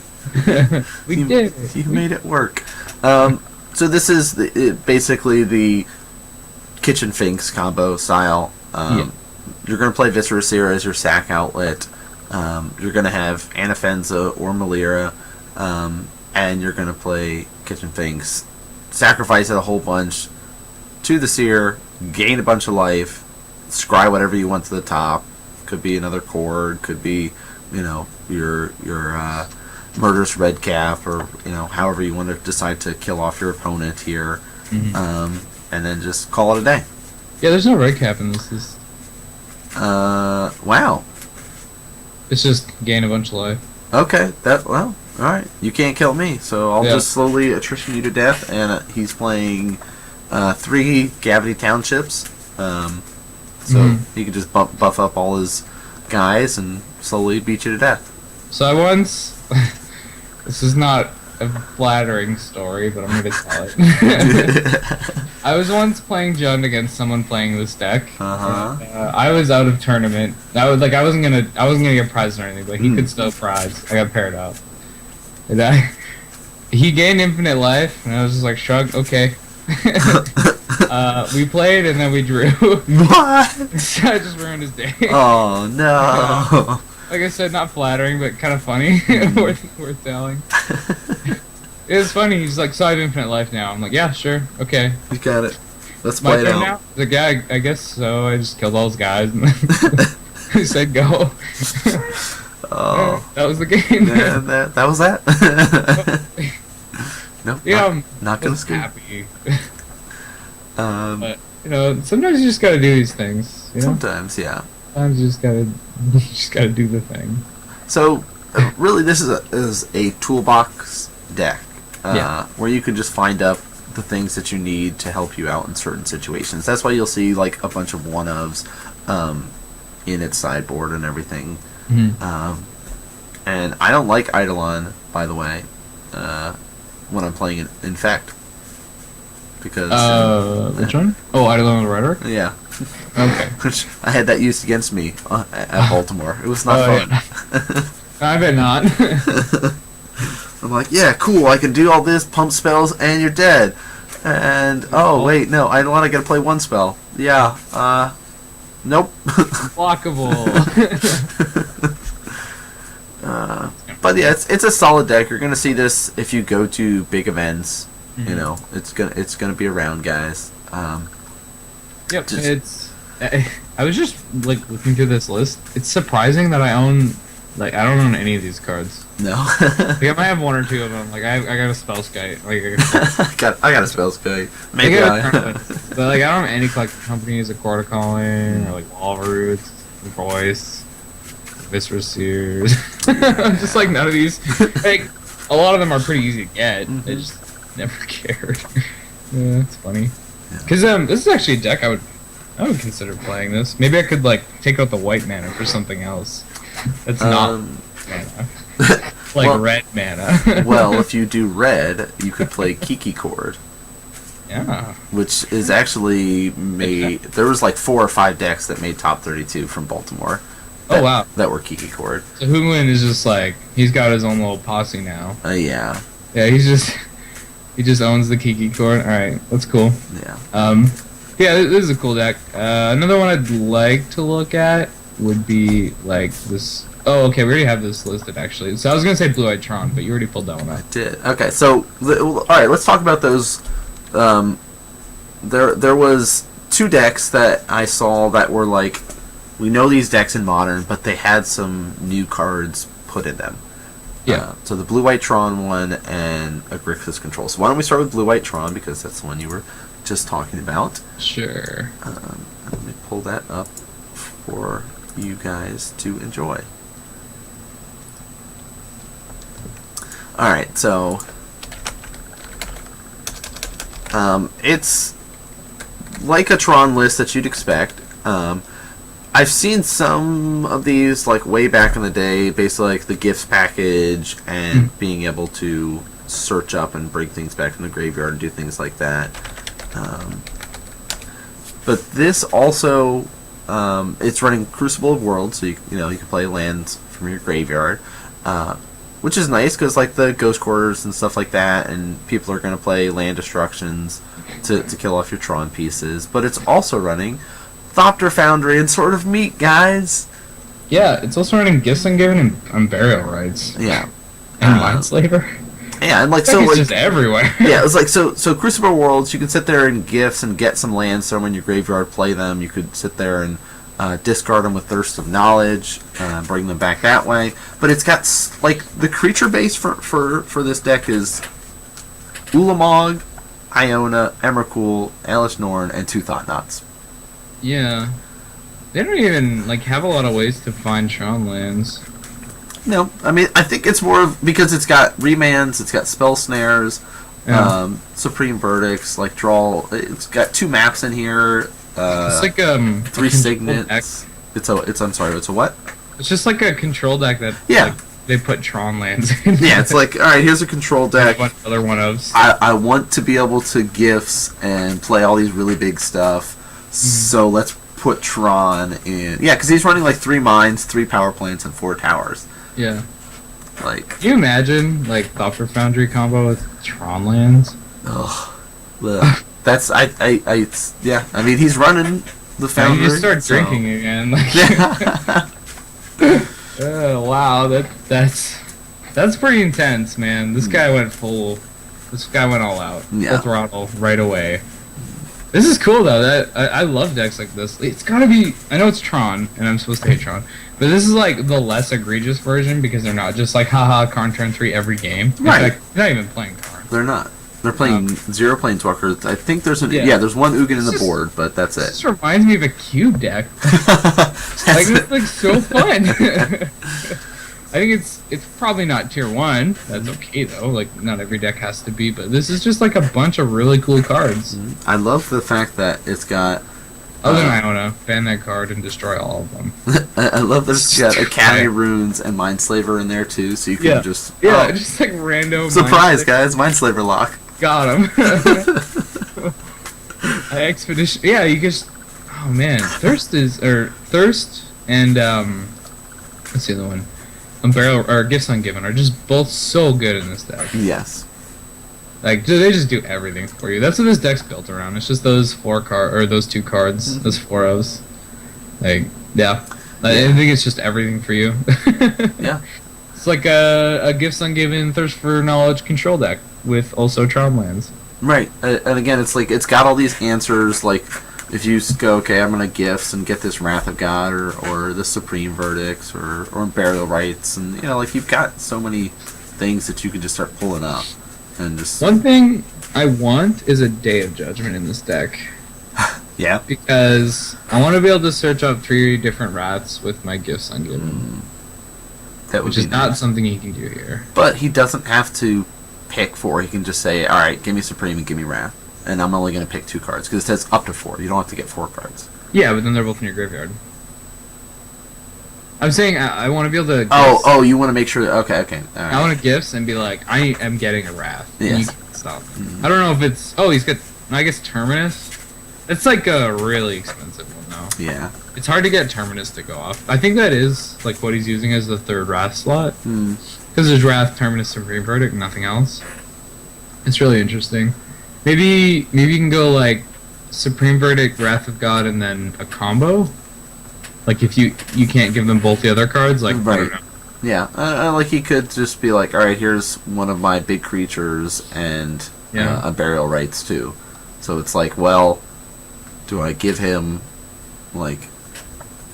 We did it. You made it work. So this is basically the Kitchen Finks combo style. You're going to play Viscera Seer as your sack outlet. You're going to have Anafenza or Malira, and you're going to play Kitchen Finks. Sacrifice it a whole bunch to the seer, gain a bunch of life, scry whatever you want to the top. Could be another chord, could be, your murderous red cap, or however you want to decide to kill off your opponent here, and then just call it a day. Yeah, there's no red cap in this. Wow. It's just gain a bunch of life. Okay, all right. You can't kill me, so I'll just slowly attrition you to death. And he's playing 3 Gravity Townships, so he can just buff up all his guys and slowly beat you to death. So I once, this is not a flattering story, but I'm going to tell it. I was once playing Jund against someone playing this deck. I was out of tournament. I wasn't gonna get prize or anything, but he could still prize. I got paired up. And he gained infinite life, and I was just like, shrug, okay. We played, and then we drew. What? So I just ruined his day. Oh, no. Like I said, not flattering, but kind of funny. worth telling. It was funny. He's like, so I have infinite life now. I'm like, yeah, sure, okay. You got it. Let's play it out. Now? He's like, yeah, I guess so. I just killed all those guys. And he said, go. Oh. That was the game. Yeah, that was that. Nope. Yeah, not gonna skip. Happy. But, sometimes you just gotta do these things. Sometimes, yeah. Sometimes you just gotta do the thing. So, really, this is a toolbox deck. Where you can just find up the things that you need to help you out in certain situations. That's why you'll see like a bunch of one-ofs in its sideboard and everything. And I don't like Eidolon, by the way, when I'm playing Infect. Because which one? Oh, Eidolon the Rhetoric? Yeah. Okay. Which I had that used against me at Baltimore. It was not fun. Yeah. I bet not. I'm like, yeah, cool, I can do all this, pump spells, and you're dead. And, oh, wait, no, I gotta play one spell. Yeah, nope. Blockable. But yeah, it's a solid deck. You're gonna see this if you go to big events. It's gonna be around, guys. Yep, I was just, like, looking through this list. It's surprising that I don't own any of these cards. No. Like, I might have 1 or 2 of them. Like, I got a Spellskite. Like, I got a Spellskite. Maybe but, like, I don't have any collecting companies, like Corticalling, or, like, Walroots, Voice, Viscera Sears. I'm just like, none of these. Like, a lot of them are pretty easy to get. I just never cared. Yeah, it's funny. Because this is actually a deck I would consider playing this. Maybe I could, like, take out the white mana for something else. That's not mana. Red mana. Well, if you do red, you could play Kiki Chord. Yeah. Which is actually made... There was like 4 or 5 decks that made top 32 from Baltimore. Oh, wow. That were Kiki Chord. So Hoonlin is just like... He's got his own little posse now. Yeah. Yeah, he just owns the Kiki Chord. Alright, that's cool. Yeah. Yeah, this is a cool deck. Another one I'd like to look at would be like this. Oh, okay, we already have this listed actually. So I was gonna say Blue-Eyed Tron, but you already pulled that one up. I did. Okay, so all right, let's talk about those. There was 2 decks that I saw that were like, we know these decks in Modern, but they had some new cards put in them. Yeah. So the Blue-White Tron one and a Grixis Control. So why don't we start with Blue-White Tron, because that's the one you were just talking about. Sure. Let me pull that up for you guys to enjoy. Alright, so it's like a Tron list that you'd expect. I've seen some of these like way back in the day, basically like the gifts package and being able to search up and bring things back from the graveyard and do things like that. But this also, it's running Crucible of Worlds, so you can play lands from your graveyard, which is nice because like the Ghost Quarters and stuff like that, and people are going to play land destructions to kill off your Tron pieces. But it's also running Thopter Foundry and Sword of Meat, guys. Yeah, it's also running Gifts Ungiven and Burial Rites. Yeah. And Mindslaver. Yeah, and like It's so, like it's like just everywhere. yeah, it's like so Crucible Worlds. You can sit there in gifts and get some lands, throw them in your graveyard, play them. You could sit there and discard them with Thirst of Knowledge, bring them back that way. But it's got like the creature base for this deck is Ulamog, Iona, Emrakul, Alice Norn, and 2 Thought-Knots. Yeah. They don't even like have a lot of ways to find Tron lands. No, I mean I think it's more of because it's got remands, it's got spell snares, supreme verdicts, like draw. It's got 2 maps in here. It's like 3 signets. I'm sorry. It's a what? It's just like a control deck that like, they put Tron lands in. Yeah, it's like all right. Here's a control deck. Another one of. I want to be able to gifts and play all these really big stuff. So let's put Tron in. Yeah, because he's running like 3 mines, 3 power plants, and 4 towers. Yeah. Like. Can you imagine like Thopter Foundry combo with Tron lands? Ugh. That's yeah. I mean, he's running the Foundry. You just start drinking again. Like, wow, that's pretty intense, man. This guy went full. This guy went all out. Yeah. Full throttle right away. This is cool though. That I love decks like this. It's gotta be. I know it's Tron, and I'm supposed to hate Tron, but this is like the less egregious version because they're not just like haha Karn turn 3 every game. Right. In fact, they're not even playing Karn. They're not. They're playing 0 Planeswalkers. I think there's there's 1 Ugin in the board, but that's it. This reminds me of a cube deck. Like it's like so fun. I think it's probably not tier 1. That's okay though. Like not every deck has to be, but this is just like a bunch of really cool cards. I love the fact that it's got. Other than Iona, ban that card and destroy all of them. I love that it's got Academy Runes and Mindslaver in there too, so you can just just like random surprise guys, Mindslaver lock. Got him. Expedition. Yeah, you just. Oh man, Thirst and what's the other one? Barrel or Gifts Ungiven are just both so good in this deck. Yes. Like they just do everything for you. That's what this deck's built around. It's just those 2 cards, those 4-ofs. Like I think it's just everything for you. Yeah. It's like a Gifts Ungiven Thirst for Knowledge control deck with also Tron lands. Right, and again, it's like it's got all these answers. Like if you go, okay, I'm gonna gifts and get this Wrath of God or the Supreme Verdicts or Burial Rites, and like you've got so many things that you can just start pulling up. And just one thing I want is a Day of Judgment in this deck. Yeah. Because I want to be able to search up 3 different Wraths with my Gifts Ungiven. That would which be is not nice. something he can do here. But he doesn't have to pick 4. He can just say, all right, give me Supreme and give me Wrath. And I'm only going to pick 2 cards. Because it says up to 4. You don't have to get 4 cards. Yeah, but then they're both in your graveyard. I'm saying I want to be able to. Oh, you want to make sure. Okay. All right. I want to gifts and be like, I am getting a Wrath. Yes. And you can't stop. I don't know if it's. Oh, he's got. I guess Terminus. It's like a really expensive one though. Yeah. It's hard to get Terminus to go off. I think that is like what he's using as the 3rd Wrath slot. Because there's Wrath, Terminus, Supreme Verdict, nothing else. It's really interesting. Maybe you can go like Supreme Verdict, Wrath of God, and then a combo. Like if you can't give them both the other cards, like Right. I don't know. Yeah, like he could just be like, all right, here's one of my big creatures and a Burial Rites too. So it's like, well, do I give him like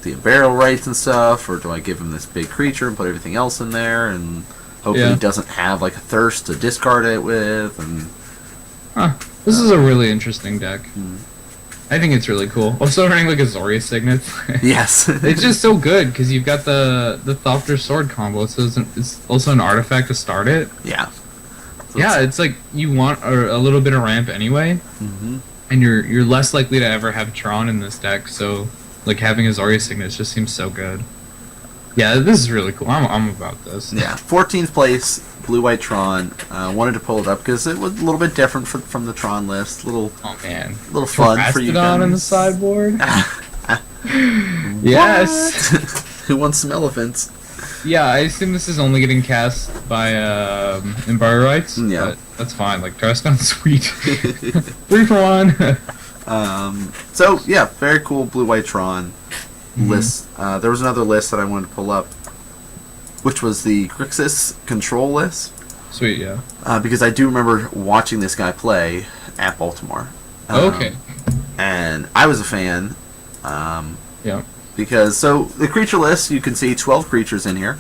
the Burial Rites and stuff, or do I give him this big creature and put everything else in there and hopefully he doesn't have like a Thirst to discard it with? And This is a really interesting deck. I think it's really cool. Also running like Azorius Signets. Yes. It's just so good because you've got the Thopter Sword combo, so it's also an artifact to start it. Yeah. So It's like you want a little bit of ramp anyway, and you're less likely to ever have Tron in this deck. So like having Azorius Signets just seems so good. Yeah, this is really cool. I'm about this. Yeah, 14th place, Blue-White Tron. Wanted to pull it up because it was a little bit different from the Tron list. Little fun for you guys. On the sideboard. Yes. Who wants some elephants? Yeah, I assume this is only getting cast by Embargo Rights. Yeah. But that's fine. Like Tarascon's sweet. 3 for 1. So yeah, very cool Blue-White Tron list. There was another list that I wanted to pull up, which was the Grixis control list. Sweet, yeah. Because I do remember watching this guy play at Baltimore. Okay. And I was a fan. Yeah. Because, so, the creature list, you can see 12 creatures in here.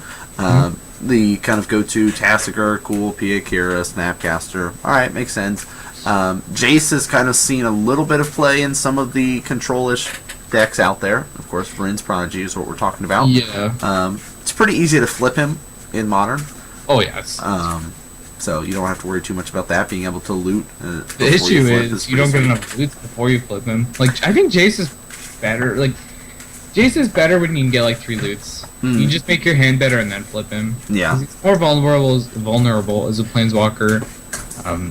The kind of go-to Tassiger, Cool, Pia, Kira, Snapcaster. Alright, makes sense. Jace has kind of seen a little bit of play in some of the control-ish decks out there. Of course, Vryn's Prodigy is what we're talking about. Yeah. It's pretty easy to flip him in Modern. Oh, yes. So you don't have to worry too much about that, being able to loot. The issue is you don't get enough loots before you flip him. Like, I think Jace is better. Like, Jace is better when you can get, like, 3 loots. You just make your hand better and then flip him. Yeah. He's more vulnerable as a Planeswalker.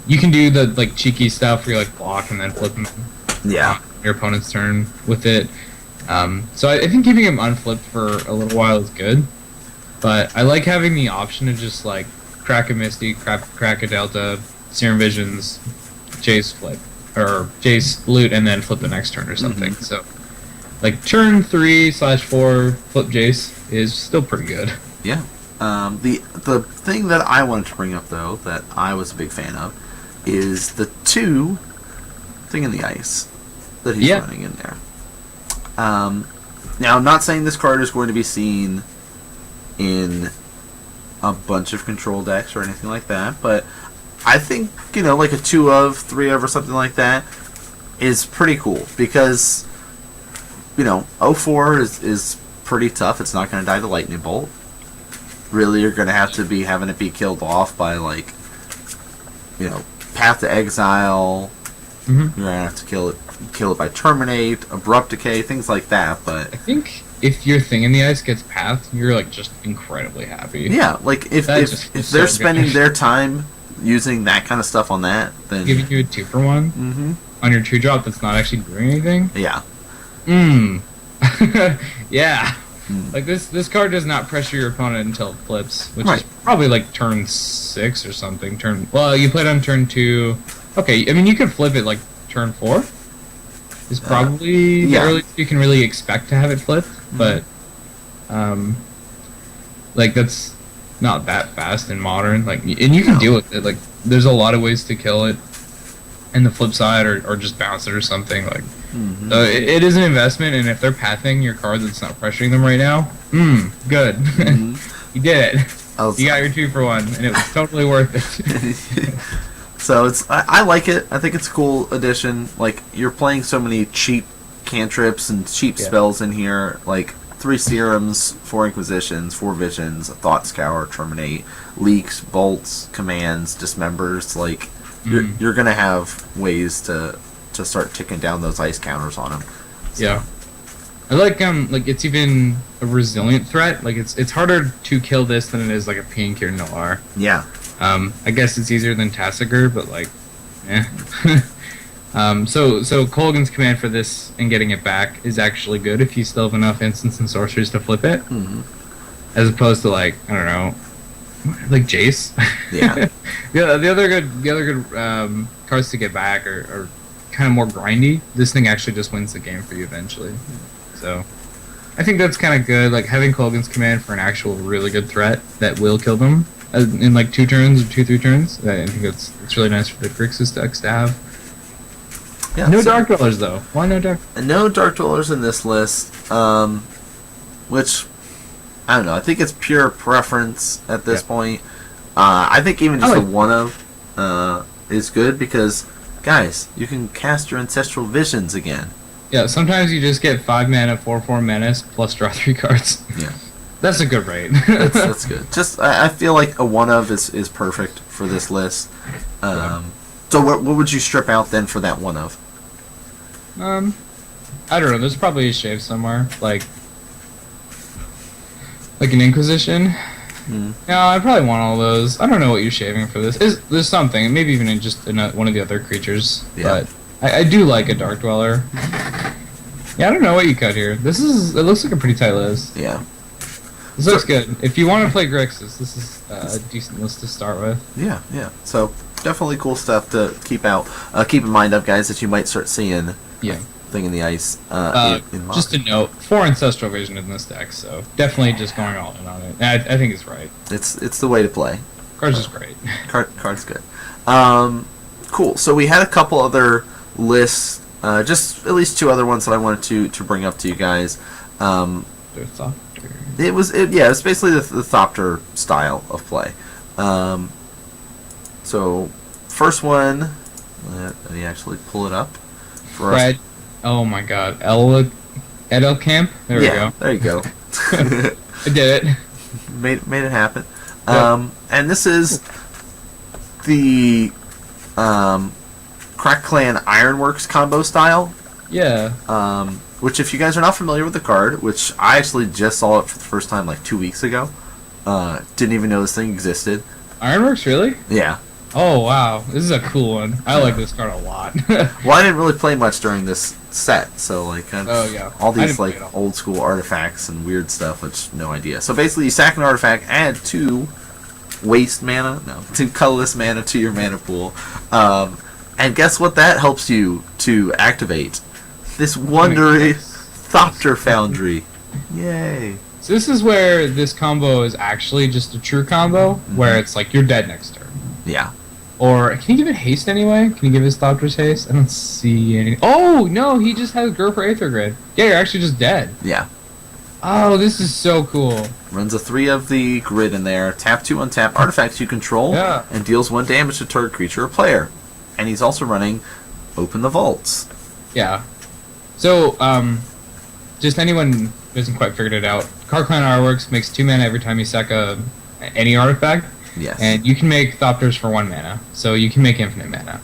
You can do the, like, cheeky stuff where you, like, block and then flip him. Yeah. Your opponent's turn with it. So I think keeping him unflipped for a little while is good. But I like having the option to just, like, crack a Misty, crack a Delta, Serum Visions, Jace flip. Or Jace loot and then flip the next turn or something. So, like, turn 3/4 flip Jace is still pretty good. Yeah. The thing that I wanted to bring up, though, that I was a big fan of, is the 2 Thing in the Ice that he's running in there. Now, I'm not saying this card is going to be seen in a bunch of control decks or anything like that, but I think, like a 2 of, 3 of, or something like that is pretty cool, because, 0-4 is pretty tough. It's not going to die to Lightning Bolt. Really, you're going to have to be having it be killed off by, like, Path to Exile. You're going to have to kill it by Terminate, Abrupt Decay, things like that. But I think if your Thing in the Ice gets Path, you're, like, just incredibly happy. Yeah, like, if they're spending their time using that kind of stuff on that, then giving you a 2-for-1 on your 2-drop that's not actually doing anything. Yeah. Yeah. Like, this card does not pressure your opponent until it flips, which is probably like turn 6 or something. Well, you play it on turn 2. Okay, I mean, you could flip it like turn 4. Is probably the earliest you can really expect to have it flipped, but like, that's not that fast in Modern. Like, and you can deal with it. Like, there's a lot of ways to kill it. And the flip side, or just bounce it or something. Like, so it is an investment, and if they're pathing your card that's not pressuring them right now, good. You did it. You got your 2-for-1, and it was totally worth it. So I like it. I think it's a cool addition. Like, you're playing so many cheap cantrips and cheap spells in here. Like, 3 Serums, 4 Inquisitions, 4 Visions, a Thought Scour, Terminate, Leaks, Bolts, Commands, Dismembers. Like, you're going to have ways to start ticking down those ice counters on them. So. Yeah. I like it's even a resilient threat. Like, it's harder to kill this than it is like a Painkir Noir. Yeah. I guess it's easier than Tassiger, but like, so Colgan's command for this and getting it back is actually good if you still have enough instants and sorceries to flip it, as opposed to, like, I don't know, like Jace. Yeah. The other good cards to get back are kind of more grindy. This thing actually just wins the game for you eventually. So I think that's kind of good. Like, having Colgan's command for an actual really good threat that will kill them in like 2 turns or 2-3 turns. I think it's really nice for the Grixis decks to have. Yeah, no Dark Dwellers though. Why no Dark? No Dark Dwellers in this list. Which, I don't know. I think it's pure preference at this point. I think even just a 1 of is good, because, guys, you can cast your Ancestral Visions again. Yeah, sometimes you just get 5 mana, 4/4 menace, plus draw 3 cards. Yeah. That's a good rate. that's good. Just, I feel like a 1 of is perfect for this list. So what would you strip out then for that 1 of? I don't know. There's probably a shave somewhere, like an Inquisition. No, I probably want all those. I don't know what you're shaving for this. There's something, maybe even in just one of the other creatures. Yeah. But I do like a Dark Dweller. Yeah, I don't know what you cut here. It looks like a pretty tight list. Yeah. This looks good. If you want to play Grixis, this is a decent list to start with. Yeah. So definitely cool stuff to keep in mind of, guys, that you might start seeing. Yeah. Thing in the Ice. In just a note: 4 Ancestral Vision in this deck, so definitely just going all in on it. I think it's right. It's the way to play. Card's just great. Card's good. Cool. So we had a couple other lists, just at least two other ones that I wanted to bring up to you guys. It was basically the Thopter style of play. So first one, let me actually pull it up for Fred. Oh my God, Edel Camp. There we go. There you go. I did it. Made it happen. And this is the Crack Clan Ironworks combo style. Yeah. Which, if you guys are not familiar with the card, which I actually just saw it for the first time like 2 weeks ago, didn't even know this thing existed. Ironworks, really? Yeah. Oh wow, this is a cool one. I like this card a lot. Well, I didn't really play much during this set, so like all these like old school artifacts and weird stuff, which no idea. So basically, you sack an artifact, add 2 waste mana, 2 colorless mana to your mana pool, and guess what? That helps you to activate this wondery Thopter Foundry. Yay! So this is where this combo is actually just a true combo, where it's like you're dead next turn. Yeah. Or, can you give it haste anyway? Can you give his Thopter's haste? I don't see any. Oh, no, he just has Gurper Aether Grid. Yeah, you're actually just dead. Yeah. Oh, this is so cool. Runs a 3 of the grid in there. Tap 2 untap artifacts you control, and deals 1 damage to target creature or player. And he's also running Open the Vaults. Yeah. So, just anyone who hasn't quite figured it out, Card Clan Artworks makes 2 mana every time you sack any artifact. Yes. And you can make Thopters for 1 mana, so you can make infinite mana.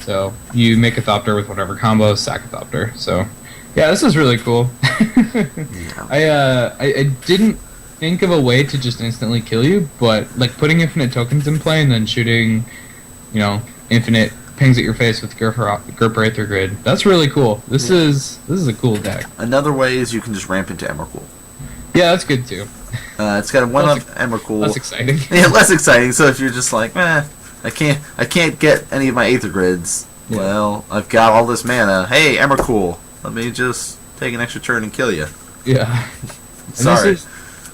So you make a Thopter with whatever combo, sack a Thopter. So yeah, this is really cool. I didn't think of a way to just instantly kill you, but like putting infinite tokens in play and then shooting, infinite pings at your face with Gurper Aether Grid. That's really cool. This is a cool deck. Another way is you can just ramp into Emrakul. Yeah, that's good too. It's got a 1-up Emrakul. Less exciting. Yeah, less exciting. So if you're just like, I can't get any of my Aether Grids. Yeah. Well, I've got all this mana. Hey, Emrakul, let me just take an extra turn and kill you. Yeah. Sorry.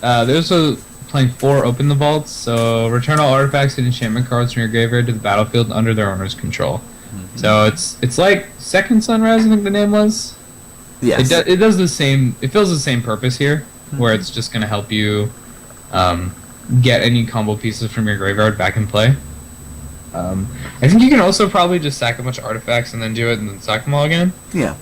There's also playing 4 Open the Vaults. So return all artifacts and enchantment cards from your graveyard to the battlefield under their owner's control. So it's like Second Sunrise, I think the name was. Yes. It does the same. It fills the same purpose here, where it's just going to help you get any combo pieces from your graveyard back in play. I think you can also probably just sack a bunch of artifacts and then do it and then sack them all again. Yeah.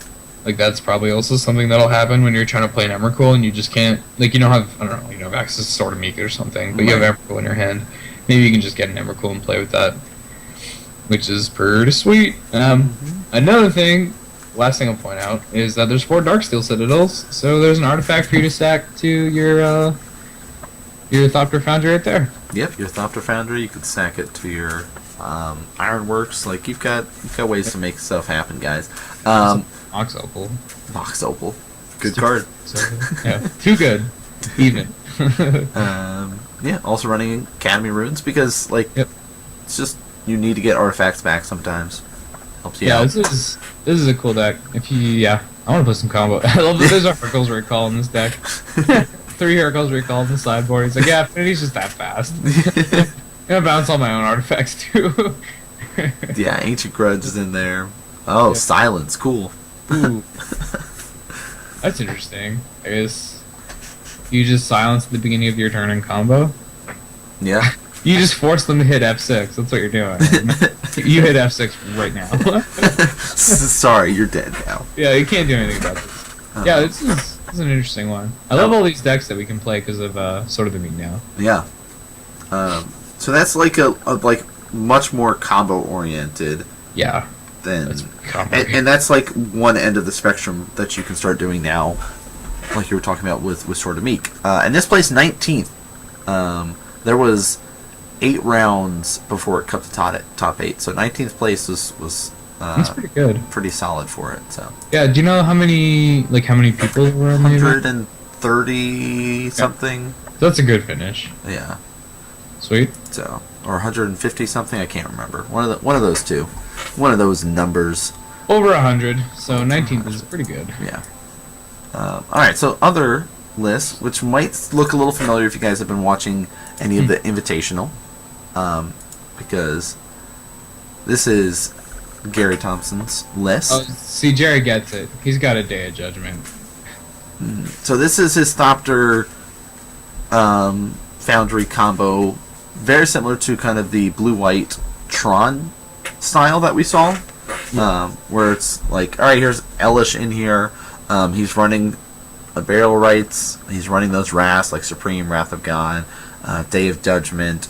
Like that's probably also something that'll happen when you're trying to play an Emrakul and you just can't, like you don't have, I don't know, you don't have access to Sword of Mika or something, but you have Emrakul in your hand. Maybe you can just get an Emrakul and play with that, which is pretty sweet. Another thing, last thing I'll point out, is that there's 4 Darksteel Citadels, so there's an artifact for you to sack to your Thopter Foundry right there. Yep, your Thopter Foundry, you could sack it to your Ironworks. Like you've got ways to make stuff happen, guys. Mox Opal. Mox Opal. Good card. Yeah, too good. Even. Yeah, also running Academy Runes because it's just you need to get artifacts back sometimes. Helps you out. This is a cool deck. I want to put some combo. I love that there's Oracle's Recall in this deck. 3 Oracle's Recall in the sideboard. He's like, yeah, Affinity's just that fast. I'm gonna bounce all my own artifacts too. Yeah, Ancient Grudge is in there. Oh, Silence, cool. Ooh. That's interesting. I guess you just silence at the beginning of your turn in combo. Yeah. You just force them to hit F6. That's what you're doing. You hit F6 right now. Sorry, you're dead now. Yeah, you can't do anything about this. Yeah, this is an interesting one. I love all these decks that we can play because of Sword of the Meek now. Yeah. So that's like a much more combo oriented. Yeah. And that's like one end of the spectrum that you can start doing now, like you were talking about with Sword of Meek. And this placed 19th. There was 8 rounds before it cut the top 8, so 19th place was that's pretty good. Pretty solid for it. So yeah, do you know how many people were on the 130 something? So that's a good finish. Yeah. Sweet. So or 150 something, I can't remember. One of those two. One of those numbers. Over 100, so 19th is pretty good. Yeah. Alright, so other lists, which might look a little familiar if you guys have been watching any of the Invitational. because this is Gary Thompson's list. Oh, see, Jerry gets it. He's got a Day of Judgment. So this is his Thopter Foundry combo, very similar to kind of the blue-white Tron style that we saw, where it's like, all right, here's Elish in here. He's running burial rites. He's running those wraths like Supreme, Wrath of God, Day of Judgment,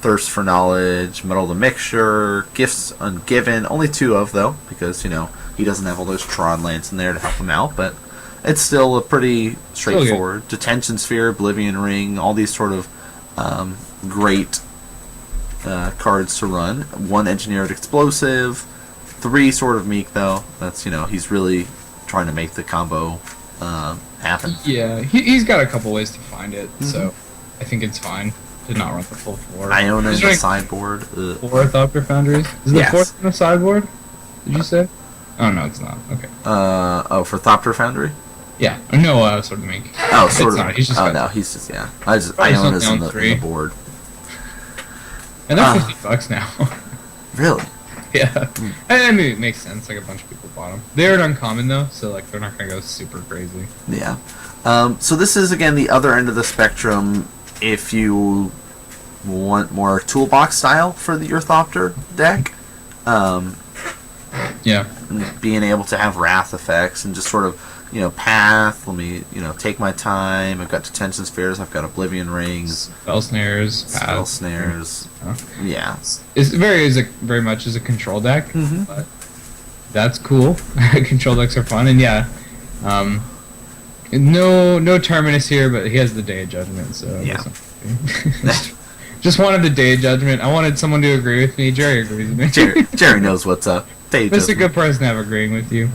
Thirst for Knowledge, Metal of the Mixture, Gifts Ungiven. Only 2 of, though, because, you know, he doesn't have all those Tron lands in there to help him out, but it's still a pretty straightforward. Detention Sphere, Oblivion Ring, all these sort of great cards to run. 1 Engineered Explosive, 3 Sword of Meek, though. That's, you know, he's really trying to make the combo happen. Yeah, he's got a couple ways to find it, so I think it's fine to not run the full 4. Iona in the sideboard. 4 Thopter Foundries? Is the 4th in the sideboard? Did you say? Oh, no, it's not. Okay. For Thopter Foundry? Yeah. No, Sword of Meek. Oh, Sword of Meek. He's just he's just, yeah. Iona's in the board. And they're $50 now. Really? Yeah. I mean, it makes sense. Like, a bunch of people bought them. They are uncommon, though, so, like, they're not going to go super crazy. Yeah. So this is, again, the other end of the spectrum if you want more toolbox style for your Thopter deck. Yeah. Being able to have Wrath effects and just sort of, you know, path. Let me, you know, take my time. I've got Detention Spheres. I've got Oblivion Rings. Spell Snares. Spell Snares. Yeah. It's very much as a control deck, but that's cool. Control decks are fun, and yeah. No Terminus here, but he has the Day of Judgment, so yeah. Just wanted the Day of Judgment. I wanted someone to agree with me. Jerry agrees with me. Jerry knows what's up. That's a good person to have agreeing with you.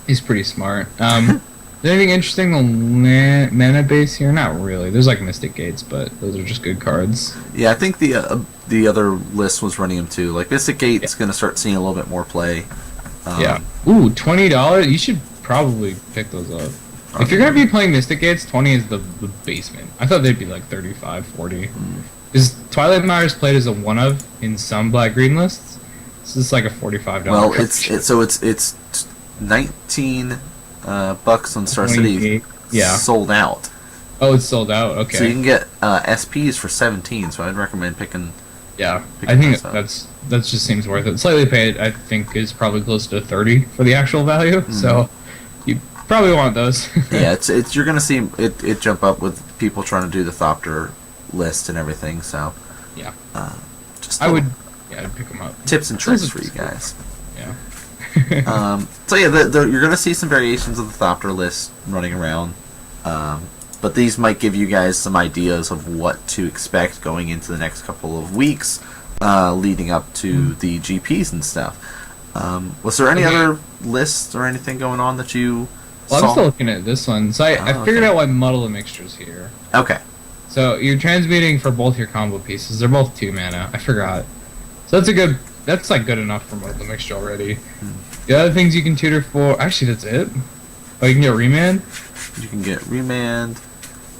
He's pretty smart. Is there anything interesting on mana base here? Not really. There's like Mystic Gates, but those are just good cards. Yeah, I think the other list was running them too. Like Mystic Gate's going to start seeing a little bit more play. Yeah. Ooh, $20. You should probably pick those up. If you're going to be playing Mystic Gates, 20 is the basement. I thought they'd be like 35, 40. Is Twilight Mires played as a one of in some black-green lists? So it's like a $45. Well, it's 19 bucks on Star City. Yeah. Sold out. Oh, it's sold out. Okay. So you can get SPs for 17. So I'd recommend picking. Yeah, I think that just seems worth it. Slightly paid, I think, is probably close to 30 for the actual value. So you probably want those. Yeah, it's you're gonna see it jump up with people trying to do the Thopter list and everything. So yeah, I'd pick them up. Tips and tricks for you guys. Yeah. So yeah, you're gonna see some variations of the Thopter list running around, but these might give you guys some ideas of what to expect going into the next couple of weeks, leading up to the GPs and stuff. Was there any other lists or anything going on that you saw? I'm still looking at this one. So I figured out why Muddle of Mixture's here. Okay. So you're transmuting for both your combo pieces. They're both 2 mana. I forgot. So that's like good enough for Muddle of Mixture already. The other things you can tutor for, actually that's it. Oh, you can get Remand? You can get Remand,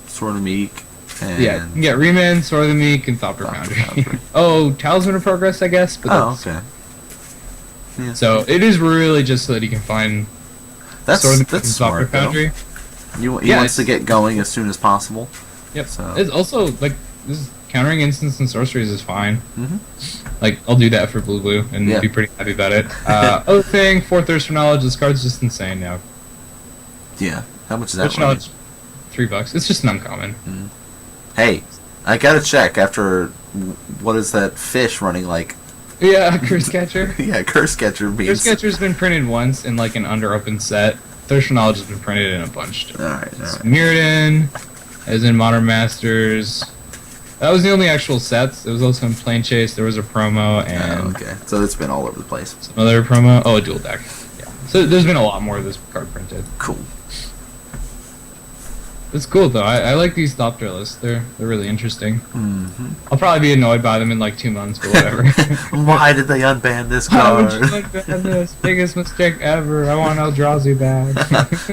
Sword of Meek, and... Yeah, you can get Remand, Sword of the Meek, and Thopter Foundry. Oh, Talisman of Progress, I guess. But okay. Yeah. So it is really just so that you can find Sword of the Meek and smart, Thopter Foundry. He wants to get going as soon as possible. Yep. So. It's also, like, this is countering instants and sorceries is fine. Like, I'll do that for blue, and be pretty happy about it. Other thing, 4 Thirst for Knowledge, this card's just insane now. Yeah. How much is that? Knowledge, $3. It's just an uncommon. Hey, I gotta check after, what is that fish running like? Yeah, Curse Catcher. Yeah, Curse Catcher means... Curse Catcher's been printed once in, like, an under-open set. Thirst for Knowledge has been printed in a bunch. Alright. Mirrodin, as in Modern Masters. That was the only actual sets. It was also in Plane Chase. There was a promo and... okay. So it's been all over the place. Another promo. Oh, a dual deck. Yeah. So there's been a lot more of this card printed. Cool. It's cool, though. I like these Thopter lists. They're really interesting. I'll probably be annoyed by them in like 2 months, but whatever. Why did they unban this Why card? would you unban this? Biggest mistake ever. I want Eldrazi back.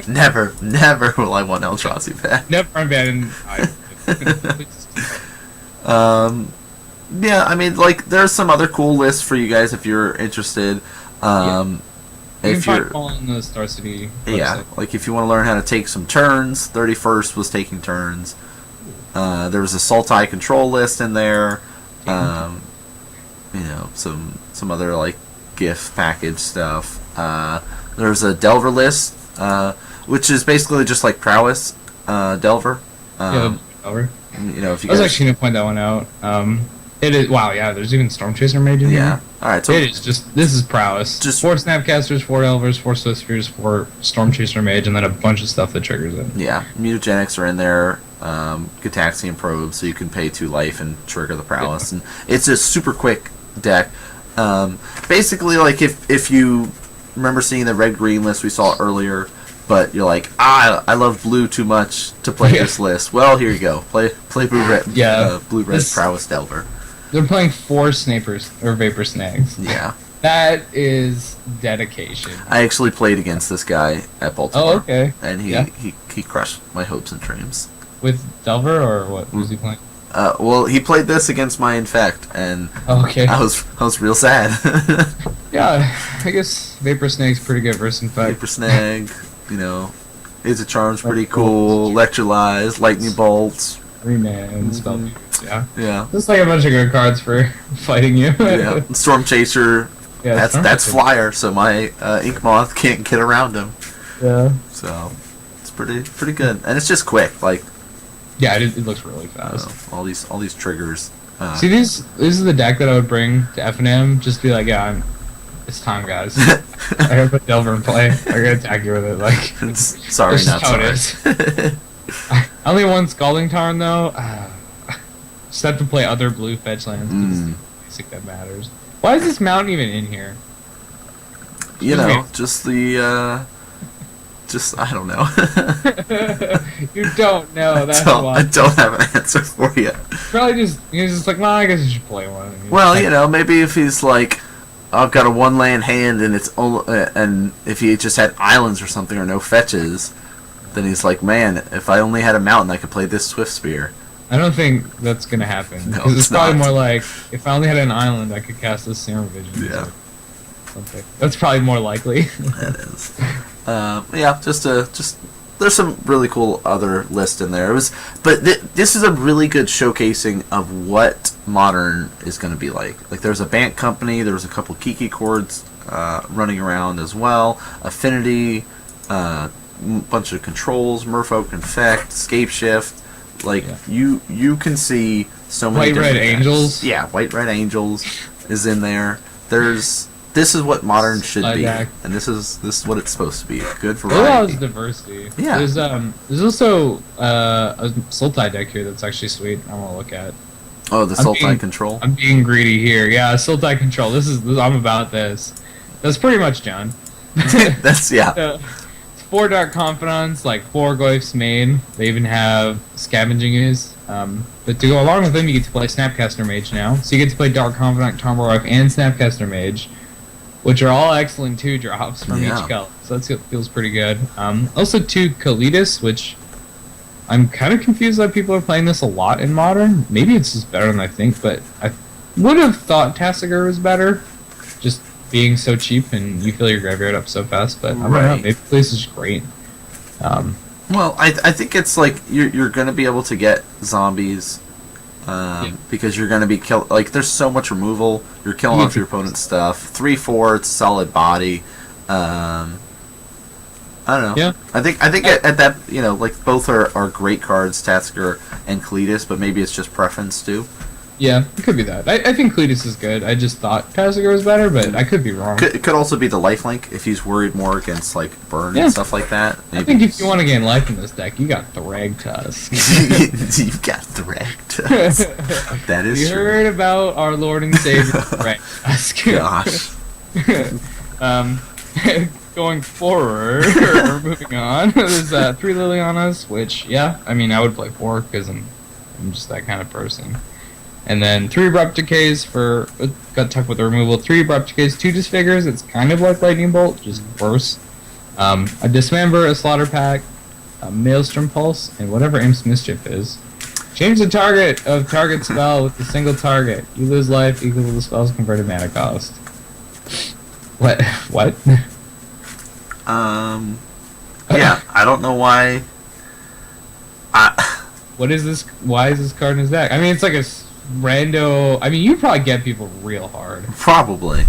Never will I want Eldrazi back. Never unban. Yeah, I mean, like, there's some other cool lists for you guys if you're interested. You If can you're, find all on the Star City yeah, website. like if you want to learn how to take some turns, 31st was taking turns. There was a Sultai control list in there. You know, some other like gift package stuff. There's a Delver list, which is basically just like prowess Delver. Over. You know, if you I was guys, actually gonna point that one out. It is wow, yeah. There's even Storm Chaser Mage in yeah. here. All right, so It is just this is prowess. Just- 4 Snapcasters, 4 Elvers, 4 Swiftspears, 4 Storm Chaser Mage, and then a bunch of stuff that triggers it. yeah, mutagenics are in there. Gataxian probes, so you can pay 2 life and trigger the prowess, and it's a super quick deck. Basically, like if you remember seeing the red green list we saw earlier, but you're like, I love blue too much to play this list. Well, here you go. Play blue red. Blue red prowess Delver. They're playing 4 Snapers or Vapor Snags. Yeah. That is dedication. I actually played against this guy at Baltimore. Oh, okay. And he crushed my hopes and dreams. With Delver or what was he playing? Well, he played this against my Infect, and Oh, okay. I was real sad. Yeah, I guess Vapor Snag's pretty good versus Infect. Vapor Snag, you know, Is a Charm's pretty cool. Electrolyze, Lightning Bolts. Remand, Spell Boots, yeah. Yeah. Just like a bunch of good cards for fighting you. Yeah. Storm Chaser. Yeah, That's Flyer, so my Ink Moth can't get around him. Yeah. So it's pretty good, and it's just quick. Like, yeah, it looks really fast. all these triggers. See, this is the deck that I would bring to FNM. Just be like, yeah, it's time, guys. I gotta put Delver in play. I gotta attack you with it. Like, sorry, this is not how sorry. it is. Only one Scalding Tarn though. Just have to play other blue fetch lands. Basic that matters. Why is this mountain even in here? You know, just the just I don't know. You don't know. That's I why. don't have an answer for you. Probably he's just like, well, I guess you should play one. Well, you know, maybe if he's like, I've got a 1-land hand and it's and if he just had islands or something or no fetches, then he's like, man, if I only had a mountain, I could play this Swift Spear. I don't think that's gonna happen. No, Because it's it's probably not. more like, if I only had an island, I could cast this Serum Vision. Yeah. Or something. That's probably more likely. That is. Yeah, just there's some really cool other lists in there. But this is a really good showcasing of what Modern is going to be like. Like, there's a Bant Company, there was a couple Kiki chords running around as well, Affinity, bunch of controls, Merfolk Infect, Scape Shift. Like, you can see so many White Red different decks. Angels. Yeah, White Red Angels is in there. This is what Modern should be, Deck. and this is what it's supposed to be. Good There's a lot of variety. diversity. Yeah. There's also a Sultai deck here that's actually sweet. I want to look at. Oh, the Sultai Control. I'm being greedy here. Yeah, Sultai Control. I'm about this. That's pretty much John. That's It's 4 Dark Confidants, like 4 Glyphs main. They even have Scavenging Ooze. But to go along with them, you get to play Snapcaster Mage now. So you get to play Dark Confidant, Tomahawk, and Snapcaster Mage, which are all excellent 2-drops from each color. So that feels pretty good. Also 2 Kalitas, which I'm kind of confused that people are playing this a lot in Modern. Maybe it's just better than I think, but I would have thought Tassiger was better, just being so cheap and you fill your graveyard up so fast. But I don't know, maybe this is great. Well, I think it's like you're going to be able to get zombies because you're going to be like, there's so much removal. You're killing off your opponent's stuff. 3/4, it's solid body. I don't know. Yeah. I think at that, you know, like, both are great cards, Tasker and Cletus, but maybe it's just preference too. Yeah, it could be that. I think Cletus is good. I just thought Tassiger was better, but I could be wrong. It could also be the lifelink if he's worried more against, like, burn and stuff like that. I think if you want to gain life in this deck, you got Thrag Tusk. You've got Thrag Tusk. That is You true. heard about our Lord and Savior Thrag Tusk. Gosh. Going forward, or moving on, there's 3 Lilianas, which, yeah, I mean, I would play 4 because I'm just that kind of person. And then 3 Abrupt Decays for got tucked with the removal. 3 Abrupt Decays, 2 Disfigures. It's kind of like Lightning Bolt, just worse. A Dismember, a Slaughter Pack, a Maelstrom Pulse, and whatever Imp's Mischief is. Change the target of target spell with a single target. You lose life equal to the spell's converted mana cost. What? What? Yeah, I don't know why. What is this? Why is this card in his deck? I mean, it's like a rando. I mean, you probably get people real hard. Probably.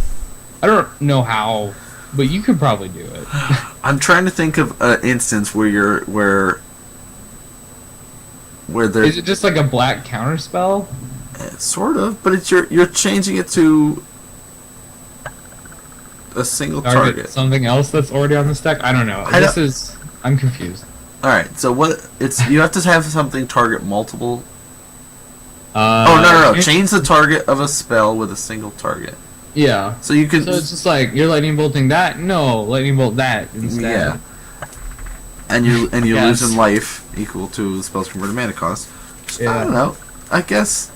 I don't know how, but you could probably do it. I'm trying to think of an instance where there's Is it just like a black counter spell? sort of, but it's you're changing it to a single target. Something else that's already on this deck? I don't know. I'm confused. All right, so you have to have something target multiple. No. Change the target of a spell with a single target. Yeah. So you can. So it's just like you're lightning bolting that. No, lightning bolt that instead. Yeah. And you're losing life equal to the spell's converted mana cost. Yeah. I don't know. I guess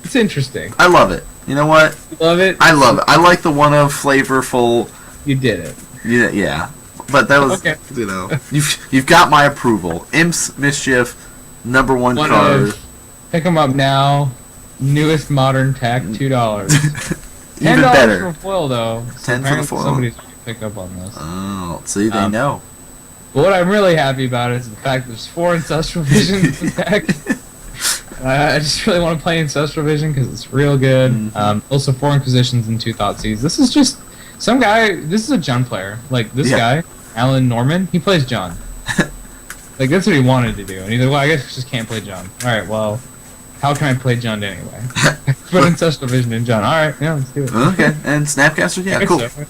It's interesting. I love it. You know what? You love it? I love it. I like the one of flavorful. You did it. Yeah. But that was, okay. You've got my approval. Imps Mischief, #1 card. Pick them up now. Newest modern tech, $2. Even $10 better. for foil though. 10 for the foil. Somebody's picked up on this. Oh, see, they know. But what I'm really happy about is the fact that there's 4 Ancestral Visions in the deck. I just really want to play Ancestral Vision because it's real good. Mm-hmm. Also 4 Inquisitions and 2 Thoughtseize. This is just some guy. This is a Jund player. Like this guy, Alan Norman. He plays Jund. Like that's what he wanted to do, and he's like, "Well, I guess I just can't play Jund." All right, well, how can I play Jund anyway? Put Ancestral Vision in Jund. All right, yeah, let's do it. Okay, and Snapcaster, yeah, cool. So.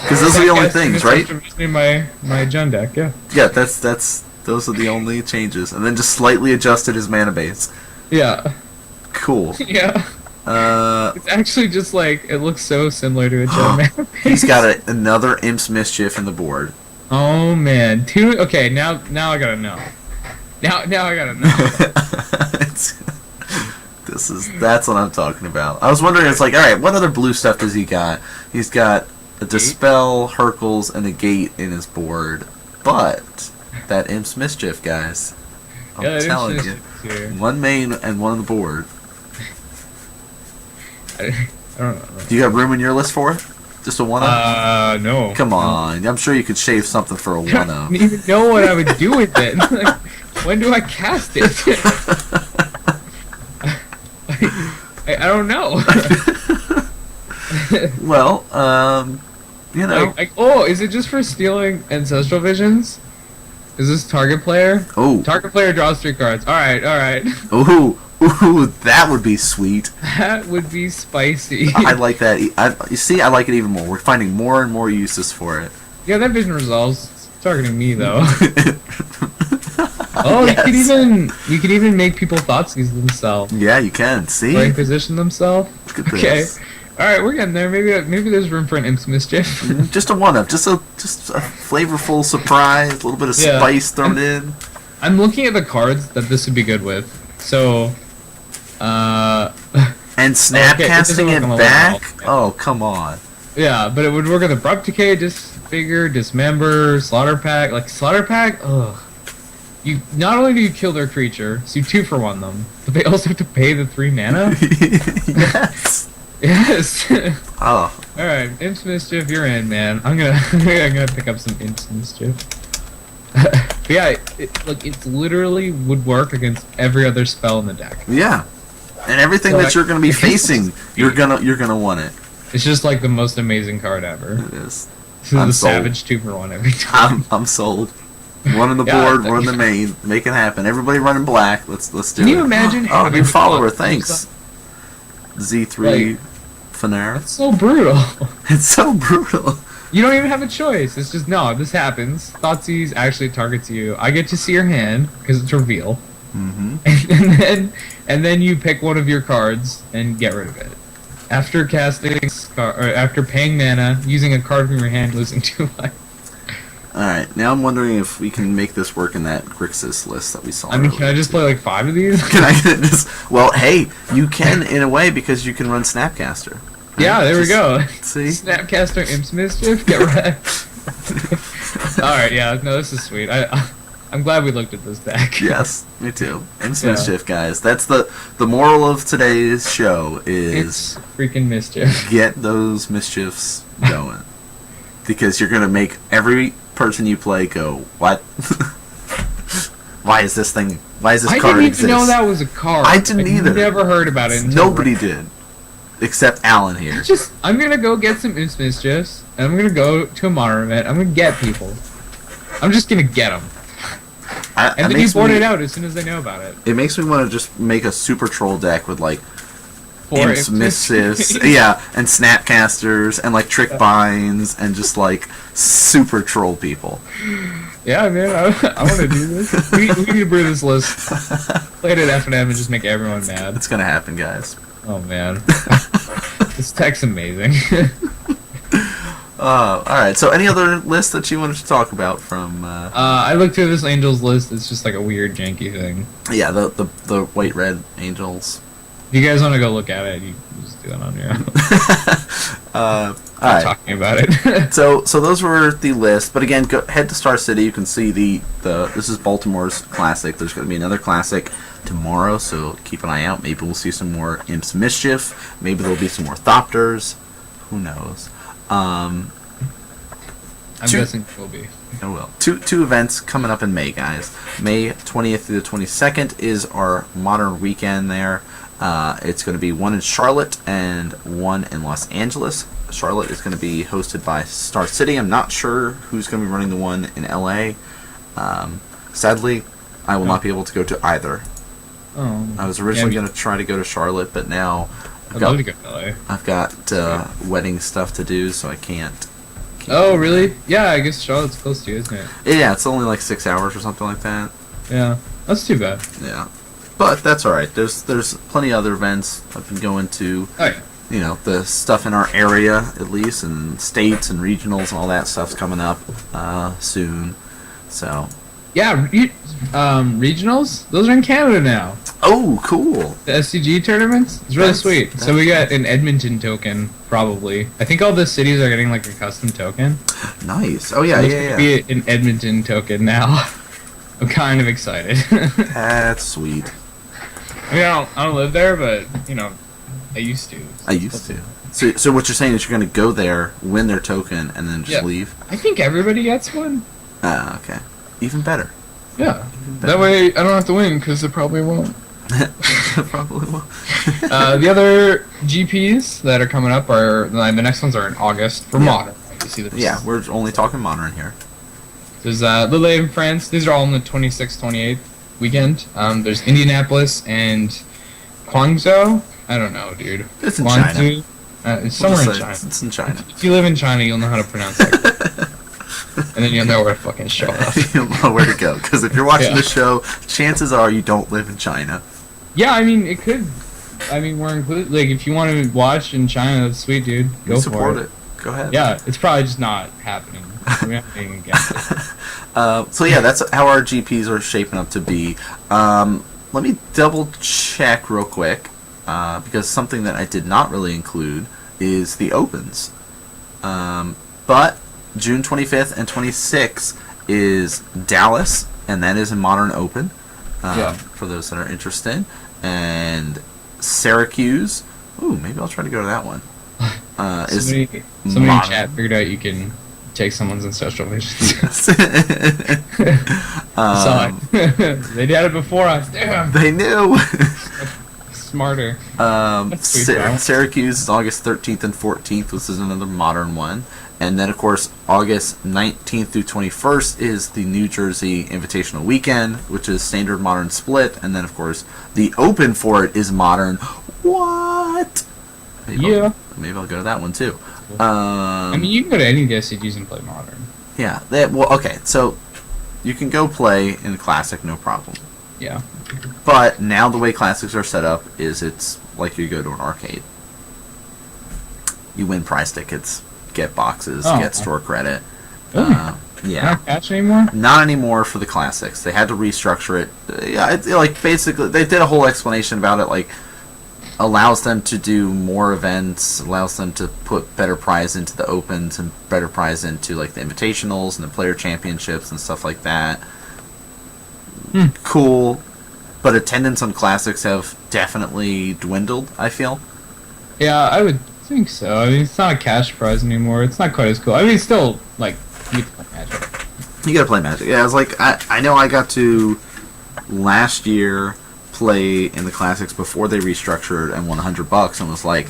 Because those are the only things, right? In my Jund deck, yeah. Yeah, those are the only changes, and then just slightly adjusted his mana base. Yeah. Cool. Yeah. It's actually just like it looks so similar to a Jund mana base. He's got another Imps Mischief in the board. Oh man, 2. Okay, now I gotta know. Now I gotta know. That's what I'm talking about. I was wondering, it's like, all right, what other blue stuff does he got? He's got a Dispel, Hercules, and a Gate in his board, but that Imps Mischief, guys, I'm telling you, one main and one on the board. I don't know. Do you got room in your list for it? Just a 1-up? No. Come on, I'm sure you could shave something for a 1-up. I don't even know what I would do with it. Like, when do I cast it? I don't know. Well, you know. Is it just for stealing Ancestral Visions? Is this target player? Oh. Target player draws 3 cards. Alright. Ooh, that would be sweet. That would be spicy. I like that. You see, I like it even more. We're finding more and more uses for it. Yeah, that vision resolves. It's targeting me, though. Oh, yes. You could even make people Thoughtseize themselves. Yeah, you can. See? Or Inquisition themselves. Look at this. Okay. Alright, we're getting there. Maybe there's room for an Imps Mischief. Just a 1-up. Just a flavorful surprise. A little bit of spice thrown in. I'm looking at the cards that this would be good with. So, and Snapcasting it back? Oh, come on. Yeah, but it would work with Abrupt Decay, Disfigure, Dismember, Slaughter Pack. Like, Slaughter Pack, ugh. You not only do you kill their creature, so you 2-for-1 them, but they also have to pay the 3 mana? Yes. Yes. Oh. Alright, Imps Mischief, you're in, man. I'm gonna pick up some Imps Mischief. But yeah, it literally would work against every other spell in the deck. Yeah. And everything that you're gonna be facing, you're gonna want it. It's just like the most amazing card ever. It is. This is the Savage 2-for-1 every time. I'm sold. 1 on the board, 1 on the main. Make it happen. Everybody running black. Let's do it. Can you imagine? Oh, new follower. Thanks. Z3 Fanar. It's so brutal. It's so brutal. You don't even have a choice. It's just no. This happens. Thoughtseize actually targets you. I get to see your hand because it's reveal. Mm-hmm. And then you pick one of your cards and get rid of it. After casting, or after paying mana, using a card from your hand, losing 2 life. Alright, now I'm wondering if we can make this work in that Grixis list that we saw. I mean, can I just play like 5 of these? Can I just... Well, hey, you can in a way because you can run Snapcaster. Right? Yeah, there we go. See? Snapcaster Imps Mischief, get right. Alright, yeah, no, this is sweet. I I'm glad we looked at this deck. Yes, me too. Imps Mischief, guys. That's the moral of today's show is It's freaking Mischief. get those mischiefs going. Because you're going to make every person you play go, what? Why is this card exist? I didn't even know that was a card. I didn't either. Never heard about it. Nobody did. Except Alan here. I'm gonna go get some Imps Mischiefs, and I'm gonna go to a modern event. I'm gonna get people. I'm just gonna get them. And then you board it out as soon as they know about it. It makes me want to just make a super troll deck with like Imps Mischiefs. and Snapcasters and like Trick Binds and just like super troll people. Yeah, man, I want to do this. We need to brew this list, play it at F&M, and just make everyone mad. It's gonna happen, guys. Oh man, this tech's amazing. All right. So, any other list that you wanted to talk about from? I looked through this Angels list. It's just like a weird, janky thing. Yeah, the white red Angels. If you guys want to go look at it, you can just do that on your own. All right. Talking about it. so those were the list. But again, head to Star City. You can see the this is Baltimore's classic. There's going to be another classic tomorrow, so keep an eye out. Maybe we'll see some more Imps Mischief. Maybe there'll be some more Thopters. Who knows? I'm guessing it will be. It will. Two events coming up in May, guys. May 20th through the 22nd is our Modern Weekend there. It's going to be one in Charlotte and one in Los Angeles. Charlotte is going to be hosted by Star City. I'm not sure who's going to be running the one in LA. Sadly, I will not be able to go to either. Oh. I was originally going to try to go to Charlotte, but now I'd love to go to LA. I've got wedding stuff to do, so I can't. Oh, really? Yeah, I guess Charlotte's close to you, isn't it? Yeah, it's only like 6 hours or something like that. Yeah, that's too bad. Yeah, but that's all right. There's plenty of other events I've been going to. Oh yeah. You know, the stuff in our area at least, and states and regionals and all that stuff's coming up soon. So. Yeah, regionals. Those are in Canada now. Oh, cool. The SCG tournaments. It's really sweet. So we got an Edmonton token, probably. I think all the cities are getting like a custom token. Nice. Oh yeah, so yeah. Be an Edmonton token now. I'm kind of excited. That's sweet. I mean, I don't live there, but you know, I used to. So what you're saying is you're going to go there, win their token, and then just leave? I think everybody gets one. Ah, okay. Even better. Yeah. That way I don't have to win, because it probably won't. Probably won't. The other GPs that are coming up are the next ones are in August for Modern. Yeah, we're only talking Modern here. There's Lille in France. These are all on the 26th, 28th weekend. There's Indianapolis and Guangzhou. I don't know, dude. It's in China. It's somewhere in China. It's in China. If you live in China, you'll know how to pronounce it. And then you'll know where to fucking show up. You'll know where to go. Because if you're watching this show, chances are you don't live in China. Yeah, I mean, it could. I mean, we're included. Like, if you want to watch in China, that's sweet, dude. Go support for it. Go ahead. Yeah, it's probably just not happening. We're not being against it. So yeah, that's how our GPs are shaping up to be. Let me double check real quick, because something that I did not really include is the Opens. But June 25th and 26th is Dallas, and that is a Modern Open, for those that are interested. And Syracuse, ooh, maybe I'll try to go to that one. Somebody in chat figured out you can take someone's ancestral visions. Saw it. They did it before us. Damn. They knew. Smarter. Syracuse is August 13th and 14th. This is another Modern one. And then, of course, August 19th through 21st is the New Jersey Invitational Weekend, which is standard Modern split. And then, of course, the Open for it is Modern. What? Maybe I'll go to that one, too. I mean, you can go to any of the SCGs and play Modern. Yeah. Well, okay. So, you can go play in Classic, no problem. Yeah. But now the way Classics are set up is it's like you go to an arcade. You win prize tickets, get boxes, get store credit. Really? Yeah. Not cash anymore? Not anymore for the Classics. They had to restructure it. Yeah, like basically they did a whole explanation about it. Like allows them to do more events, allows them to put better prize into the Opens and better prize into like the Invitationals and the Player Championships and stuff like that. cool, but attendance on classics have definitely dwindled, I feel. Yeah, I would think so. I mean, it's not a cash prize anymore. It's not quite as cool. I mean, still, like, you get to play Magic. You gotta play Magic. Yeah, I was like, I know I got to last year play in the classics before they restructured and won $100 and was like,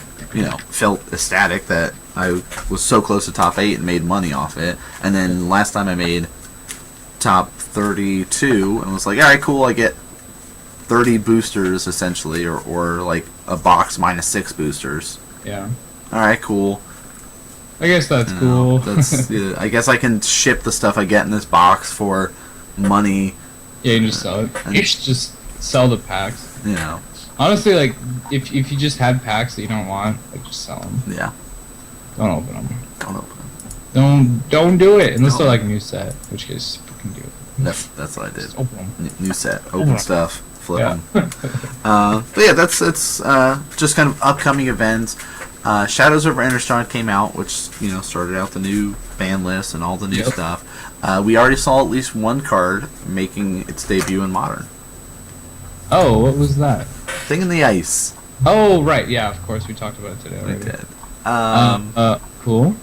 felt ecstatic that I was so close to top 8 and made money off it. And then last time I made top 32 and was like, all right, cool, I get 30 boosters essentially, or like a box minus 6 boosters. Yeah. All right, cool. I guess that's cool. That's I guess I can ship the stuff I get in this box for money. Yeah, you can just sell it. You should just sell the packs. Honestly, like, if you just had packs that you don't want, like, just sell them. Yeah. Don't open them. Don't open them. Don't do it unless they're like a new set, in which case fucking do it. That's what I did. Just open them. New set, open stuff, flip them. Yeah. But yeah, it's just kind of upcoming events. Shadows over Innistrad came out, which started out the new ban list and all the new stuff. We already saw at least one card making its debut in Modern. Oh, what was that? Thing in the Ice. Oh, right. Yeah, of course. We talked about it today already. We did. Cool.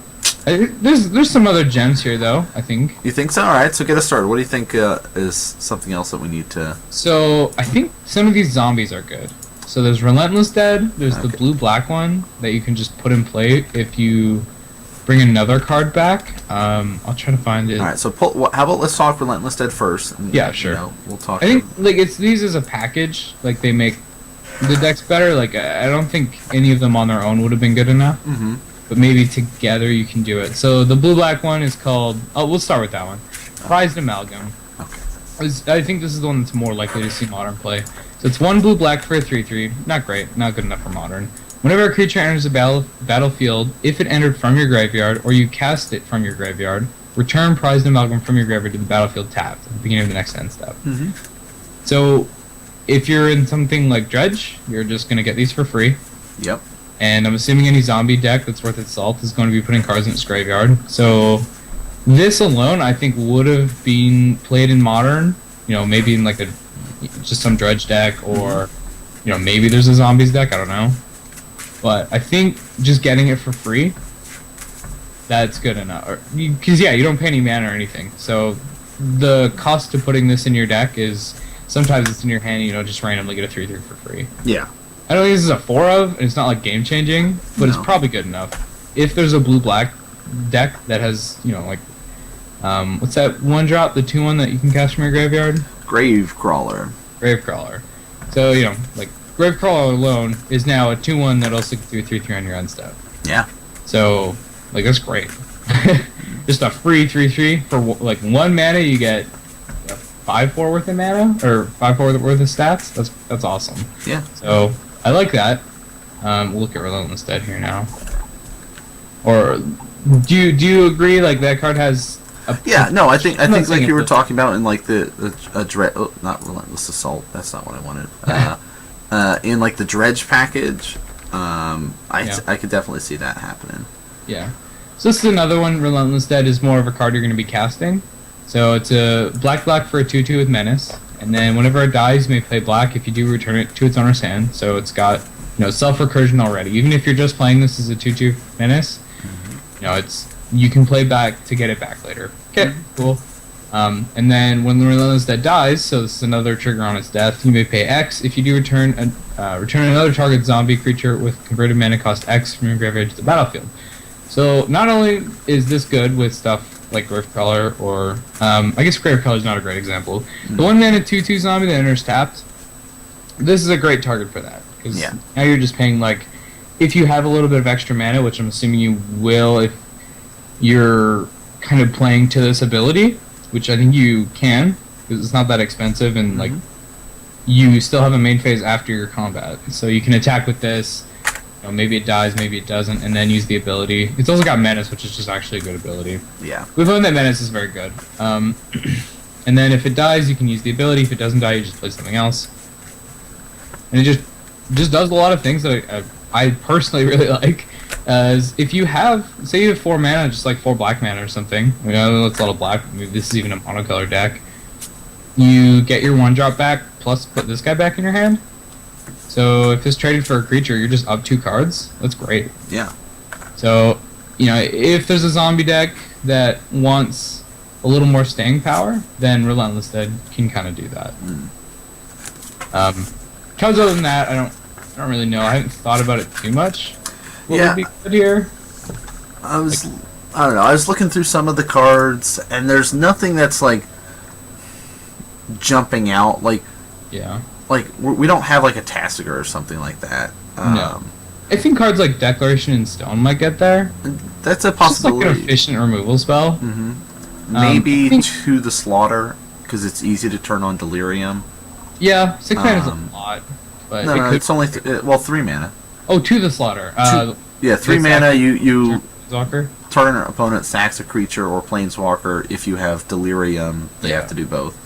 There's some other gems here, though, I think. You think so? All right, so get us started. What do you think is something else that we need to... So, I think some of these zombies are good. So there's Relentless Dead, there's the blue-black one that you can just put in play if you bring another card back. I'll try to find it. Alright, so how about let's talk Relentless Dead first. And, yeah, sure. We'll talk... I think, like, it's these as a package. Like, they make the decks better. Like, I don't think any of them on their own would have been good enough. Mm-hmm. But maybe together you can do it. So the blue-black one is called... Oh, we'll start with that one. Prized Amalgam. Okay. I think this is the one that's more likely to see Modern play. So it's 1 blue-black for a 3/3. Not great. Not good enough for Modern. Whenever a creature enters the battlefield, if it entered from your graveyard, or you cast it from your graveyard, return Prized Amalgam from your graveyard to the battlefield tapped at the beginning of the next end step. Mm-hmm. So if you're in something like Dredge, you're just going to get these for free. Yep. And I'm assuming any zombie deck that's worth its salt is going to be putting cards in its graveyard. So this alone, I think, would have been played in Modern. Maybe in like just some Dredge deck, or maybe there's a zombies deck. I don't know. But I think just getting it for free, that's good enough. Because you don't pay any mana or anything. So the cost to putting this in your deck is sometimes it's in your hand. Just randomly get a 3/3 for free. Yeah. I don't think this is a 4 of, and it's not like game changing, but it's probably good enough. If there's a blue-black deck that has, what's that one drop, the 2/1 that you can cast from your graveyard? Gravecrawler. Gravecrawler. So, like, Gravecrawler alone is now a 2/1 that also can do a 3/3 on your end step. Yeah. So, like, that's great. Just a free 3/3 for, like, 1 mana, you get 5/4 worth of mana, or 5/4 worth of stats. That's awesome. Yeah. So, I like that. We'll look at Relentless Dead here now. Or do you agree? Like that card has a I think like you were talking about in like not Relentless Assault. That's not what I wanted. In like the Dredge package, I could definitely see that happening. Yeah. So this is another one. Relentless Dead is more of a card you're going to be casting. So it's a black for a 2/2 with Menace. And then whenever it dies, you may play black. If you do, return it to its owner's hand. So it's got self-recursion already. Even if you're just playing this as a 2/2 Menace, you can play back to get it back later. Okay, cool. And then when the Relentless Dead dies, so this is another trigger on its death, you may pay X. If you do return another target zombie creature with converted mana cost X from your graveyard to the battlefield. So not only is this good with stuff like Gravecrawler, or I guess Gravecrawler is not a great example. The 1 mana 2/2 zombie that enters tapped, this is a great target for that, because now you're just paying, like, if you have a little bit of extra mana, which I'm assuming you will if you're kind of playing to this ability, which I think you can, because it's not that expensive, and like you still have a main phase after your combat, so you can attack with this. Maybe it dies, maybe it doesn't, and then use the ability. It's also got Menace, which is just actually a good ability. Yeah. We found that Menace is very good. And then if it dies, you can use the ability. If it doesn't die, you just play something else. And it just does a lot of things that I personally really like. As if you have, say you have 4 mana, just like 4 black mana or something. That's a lot of black. Maybe this is even a monocolor deck. you get your 1-drop back, plus put this guy back in your hand. So if it's traded for a creature, you're just up 2 cards. That's great. Yeah. So, if there's a zombie deck that wants a little more staying power, then Relentless Dead can kind of do that. Cards other than that, I don't really know. I haven't thought about it too much. What would be good here? I don't know. I was looking through some of the cards, and there's nothing that's like jumping out. Like we don't have like a Tasigur or something like that. No. I think cards like Declaration in Stone might get there. That's a possibility. Just like an efficient removal spell. Maybe To the Slaughter, because it's easy to turn on Delirium. Yeah, 6 mana is a lot. But no, it's only 3 mana. Oh, To the Slaughter. 3 mana. You Planeswalker. Turn an opponent sacks a creature or Planeswalker. If you have Delirium, they have to do both.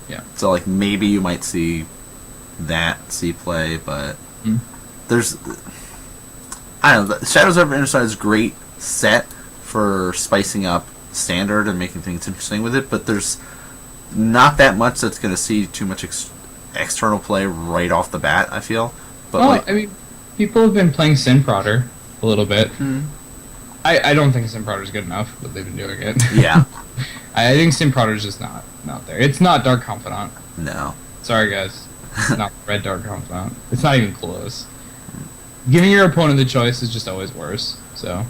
Yeah. So like maybe you might see play, but there's I don't know. Shadows over Innistrad is a great set for spicing up Standard and making things interesting with it, but there's not that much that's going to see too much external play right off the bat, I feel. But I mean, people have been playing Sin Prodder a little bit. I don't think Sin Prodder is good enough, but they've been doing it. Yeah. I think Sin Prodder is just not there. It's not Dark Confidant. No. Sorry, guys. It's not Red Dark Confidant. It's not even close. Giving your opponent the choice is just always worse. So.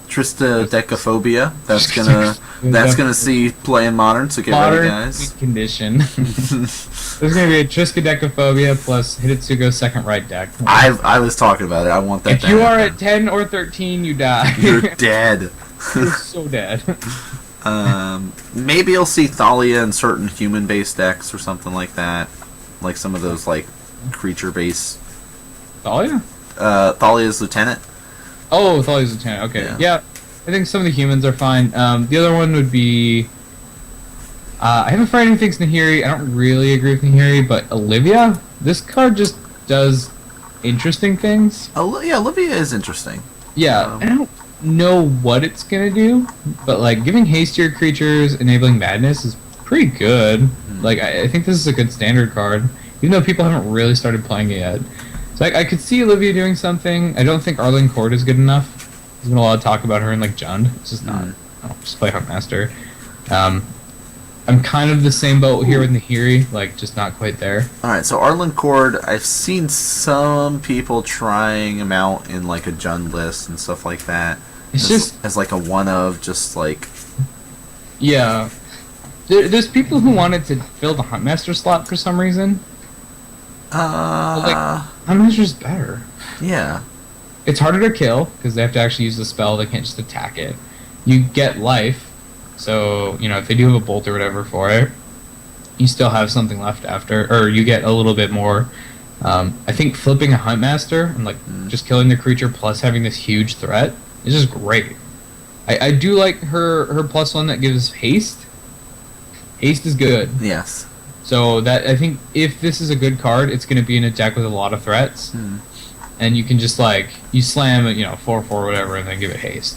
Trista Decaphobia. That's gonna see play in Modern. So get ready, guys. Condition. There's gonna be a Triska Decaphobia plus Hitotsugo's second right deck. I was talking about it. I want that. If you are at 10 or 13, you die. You're dead. You're so dead. Maybe you'll see Thalia in certain human-based decks or something like that, like some of those like creature-based. Thalia. Thalia's Lieutenant. Oh, Thalia's Lieutenant. Okay, yeah. I think some of the humans are fine. The other one would be. I have a friend who thinks Nahiri. I don't really agree with Nahiri, but Olivia. This card just does interesting things. Olivia is interesting. Yeah, I don't know what it's gonna do, but like giving haste to your creatures, enabling madness is pretty good. Like I think this is a good standard card, even though people haven't really started playing it yet. So I could see Olivia doing something. I don't think Arlene Court is good enough. There's been a lot of talk about her in like Jund. It's just not. Just play Huntmaster. I'm kind of the same boat here with Nahiri, like just not quite there. Alright, so Arlen Cord, I've seen some people trying him out in like a Jund list and stuff like that. It's just as like a one of, just like... Yeah. There's people who wanted to fill the Huntmaster slot for some reason. But, like, Huntmaster's better. Yeah. It's harder to kill, because they have to actually use the spell, they can't just attack it. You get life. So, if they do have a bolt or whatever for it, you still have something left after, or you get a little bit more. I think flipping a Huntmaster and, like, just killing the creature plus having this huge threat is just great. I do like her +1 that gives haste. Haste is good. Yes. So, that I think if this is a good card, it's going to be in a deck with a lot of threats. And you can just, like, you slam it, 4/4 or whatever, and then give it haste.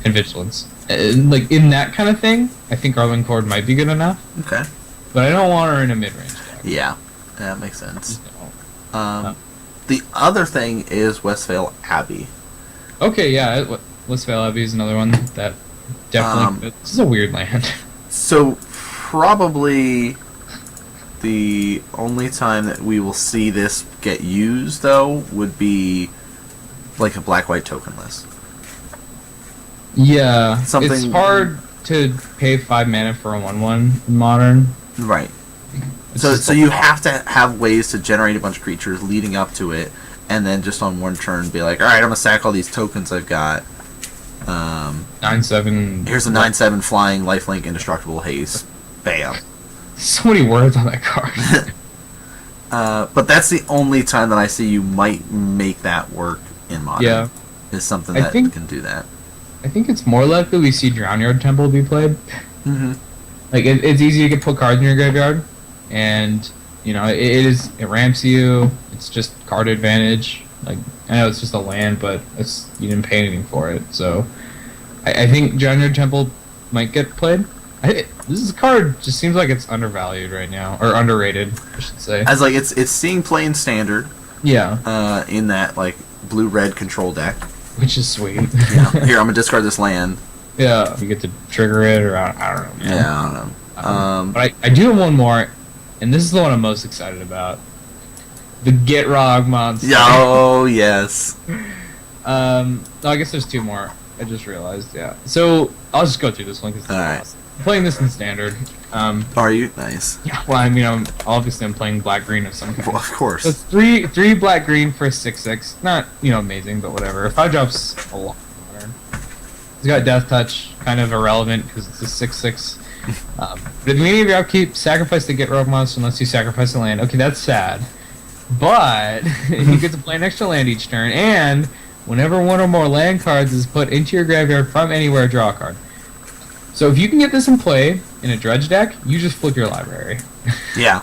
And vigilance. Like, in that kind of thing, I think Arlen Cord might be good enough. Okay. But I don't want her in a mid-range deck. Yeah, that makes sense. The other thing is Westvale Abbey. Okay, yeah, Westvale Abbey is another one that definitely... this is a weird land. So, probably the only time that we will see this get used, though, would be like a black-white token list. Yeah, it's hard to pay 5 mana for a 1/1 in Modern. Right. So you have to have ways to generate a bunch of creatures leading up to it, and then just on one turn be like, all right, I'm gonna sack all these tokens I've got. 9/7. Here's a 9/7 flying lifelink indestructible haste. Bam. So many words on that card. But that's the only time that I see you might make that work in Modern. Yeah. Is something that can do that. I think it's more likely we see Drownyard Temple be played. Mm-hmm. Like, it's easy to put cards in your graveyard, and, it ramps you, it's just card advantage. Like, I know it's just a land, but you didn't pay anything for it, so I think Drownyard Temple might get played. This card just seems like it's undervalued right now, or underrated, I should say. As like it's seeing play in standard. Yeah. In that like blue-red control deck. Which is sweet. Yeah. Here, I'm gonna discard this land. Yeah. You get to trigger it, or I don't know. Man. Yeah, I don't know. But I do have one more, and this is the one I'm most excited about. The Gitrog monster. Oh yes. No, I guess there's two more. I just realized. Yeah. So I'll just go through this one because awesome. I'm playing this in standard. Are you? Nice. Yeah. Well, I mean, I'm playing black green of some kind. Well, of course. So it's three black green for a 6/6. Not amazing, but whatever. 5 drops a lot. It's got death touch, kind of irrelevant because it's a 6/6. But at the beginning of your upkeep, sacrifice the Gitrog monster unless you sacrifice a land. Okay, that's sad. But you get to play an extra land each turn, and whenever one or more land cards is put into your graveyard from anywhere, draw a card. So if you can get this in play in a dredge deck, you just flip your library. Yeah.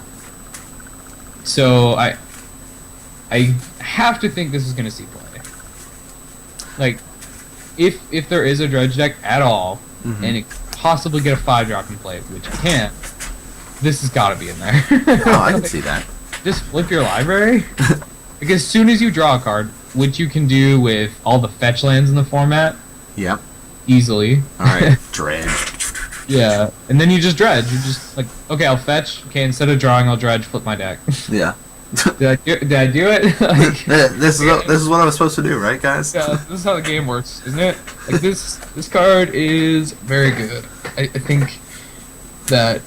So I have to think this is going to see play. Like, if there is a dredge deck at all, and it possibly get a 5-drop in play, which it can, this has got to be in there. Oh, I can see that. Just flip your library. Like, as soon as you draw a card, which you can do with all the fetch lands in the format. Yep. Easily. Alright, dredge. Yeah, and then you just dredge. You just, like, okay, I'll fetch. Okay, instead of drawing, I'll dredge, flip my deck. Yeah. Did I do it? Like, this is what I was supposed to do, right, guys? Yeah, this is how the game works, isn't it? Like, this card is very good. I think that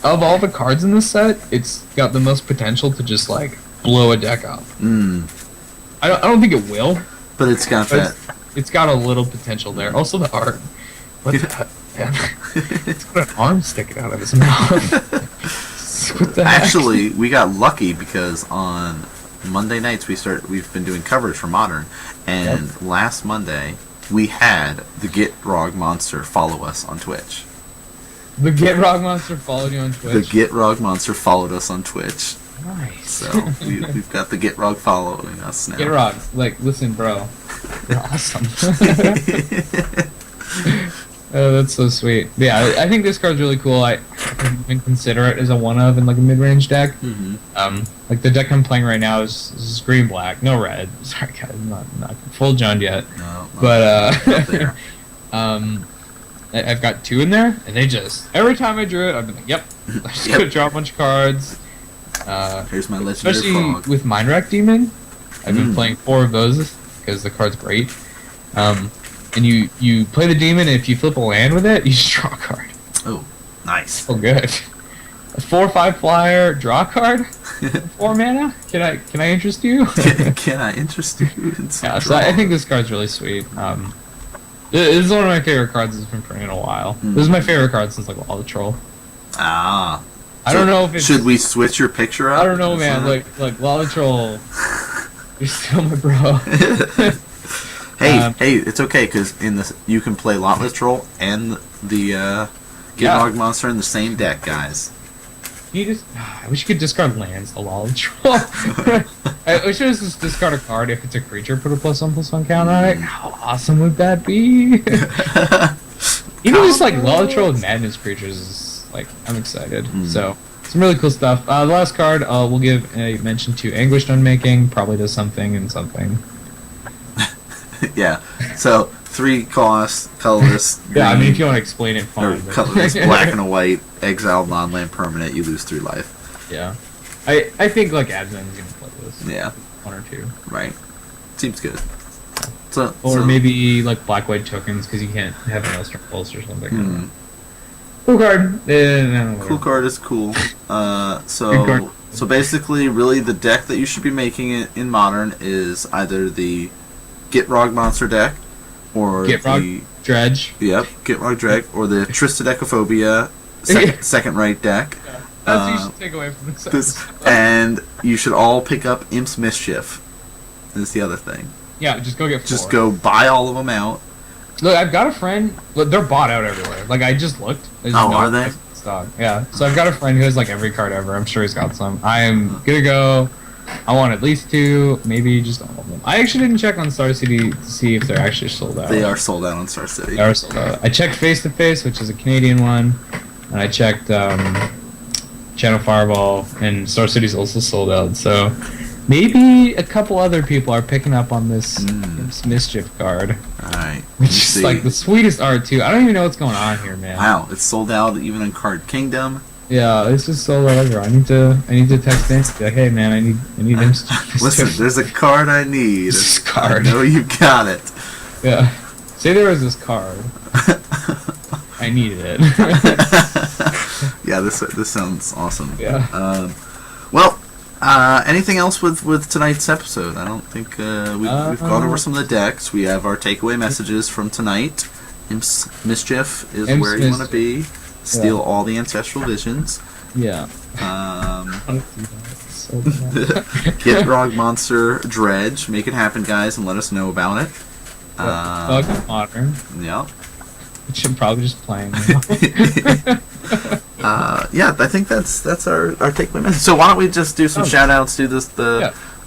of all the cards in this set, it's got the most potential to just, like, blow a deck up. I don't think it will. But it's got that. It's got a little potential there. Also the art. What's that? Yeah. It's got an arm sticking out of his mouth. What the heck? Actually, we got lucky because on Monday nights we've been doing coverage for Modern, and last Monday we had the Gitrog monster follow us on Twitch. The Gitrog monster followed you on Twitch? The Gitrog monster followed us on Twitch. Nice. So we've got the Gitrog following us now. Gitrog, like, listen, bro, you're awesome. Oh, that's so sweet. Yeah, I think this card's really cool. I even consider it as a one-of in like a mid-range deck. Like the deck I'm playing right now is green black, no red. Sorry guys, not full John yet. No, but not there. I've got 2 in there, and they just every time I drew it, I've been like, yep, I'm just gonna draw a bunch of cards. Here's my legendary especially frog. with Mindwreck Demon, I've been playing 4 of those because the card's great. And you play the demon, and if you flip a land with it, you just draw a card. Oh, nice. Oh, good. A 4/5 flyer, draw a card. 4 mana. Can I interest you? Can I interest you in some Yeah, so I think this card's really sweet. This is one of my favorite cards that's been printed in a while. This is my favorite card since like Law of the Troll. Ah. I don't know if it's... Should we switch your picture up? I don't know, man. Like Law of the Troll. You're still my bro. Hey, it's okay because you can play Lotless Troll and the Gitrog monster in the same deck, guys. I wish you could discard lands, the Law of the Troll. I wish it was just discard a card if it's a creature, put a +1/+1 counter on it. How awesome would that be? Even just like Law of the Troll with Madness creatures is like, I'm excited. So some really cool stuff. The last card we'll give a mention to Anguished Unmaking. Probably does something and something. Yeah. So 3 costs, colorless. Yeah, I mean if you want to explain it, fine. Colorless, black and a white, exiled non-land permanent. You lose 3 life. Yeah. I think like Adzen's gonna play this. Yeah. 1 or 2. Right. Seems good. Or maybe like black-white tokens because you can't have an Elster Pulse or something. Cool card. Cool card is cool. So basically, really, the deck that you should be making it in Modern is either the Gitrog monster deck, or Gitrog Dredge. Yep, Gitrog Dredge, or the Tristidecophobia second right deck. Yeah, that's what you should take away from this. And you should all pick up Imp's Mischief. Is the other thing. Yeah, just go get 4. Just go buy all of them out. Look, I've got a friend. Look, they're bought out everywhere. Like I just looked. Are they? Stock. Yeah. So I've got a friend who has like every card ever. I'm sure he's got some. I am gonna go I want at least 2, maybe just all of them. I actually didn't check on Star City to see if they're actually sold out. They are sold out on Star City. They are sold out. I checked Face to Face, which is a Canadian one, and I checked Channel Fireball, and Star City's also sold out. So maybe a couple other people are picking up on this Mischief card. Alright. Which is like the sweetest art too. I don't even know what's going on here, man. Wow, it's sold out even in Card Kingdom. Yeah, this is sold out everywhere. I need to text in. Be like, hey man, I need Mischief. Listen, there's a card I need. This card. I know you got it. Yeah. Say there was this card. I needed it. Yeah, this sounds awesome. Yeah. Anything else with tonight's episode? I don't think we've gone over some of the decks. We have our takeaway messages from tonight. Mischief is where you want to be. Steal all the ancestral visions. Yeah. Get Grog Monster Dredge. Make it happen, guys, and let us know about it. Bug Modern. Yeah. Which I'm probably just playing. Yeah, I think that's our takeaway message. So why don't we just do some shout outs, do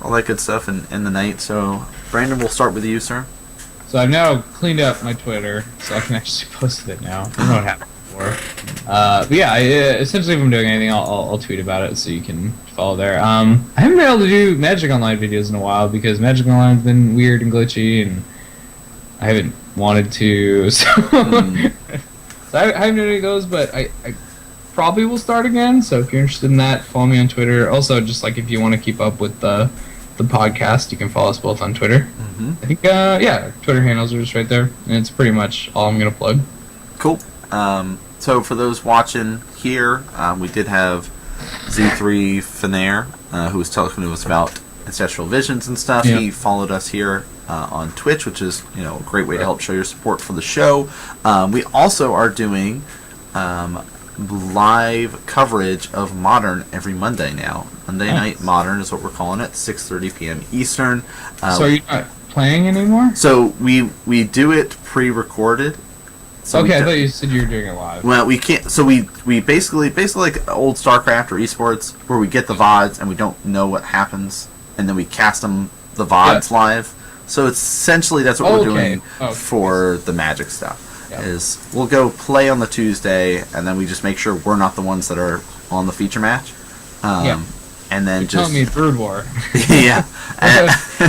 all that good stuff in the night. So Brandon, we'll start with you, sir. So I've now cleaned up my Twitter, so I can actually post it now. I don't know what happened before. But yeah, essentially if I'm doing anything, I'll tweet about it so you can follow there. I haven't been able to do Magic Online videos in a while because Magic Online's been weird and glitchy, and I haven't wanted to. So, so I haven't done any of those, but I probably will start again. So if you're interested in that, follow me on Twitter. Also, just like if you want to keep up with the podcast, you can follow us both on Twitter. I think Twitter handles are just right there, and it's pretty much all I'm gonna plug. Cool. So for those watching here, we did have Z3 Fenair, who was talking to us about ancestral visions and stuff. Yeah. He followed us here on Twitch, which is a great way to help show your support for the show. We also are doing live coverage of Modern every Monday now. Monday Night Modern is what we're calling it, 6:30 p.m. Eastern. So you're not playing anymore? So we do it pre-recorded. So okay, I thought you said you were doing it live. Well, we can't. So we basically like old StarCraft or esports, where we get the VODs and we don't know what happens, and then we cast the VODs live. So it's essentially that's what we're doing for the Magic stuff. Is we'll go play on the Tuesday, and then we just make sure we're not the ones that are on the feature match. And then You're telling me Brood War. Yeah.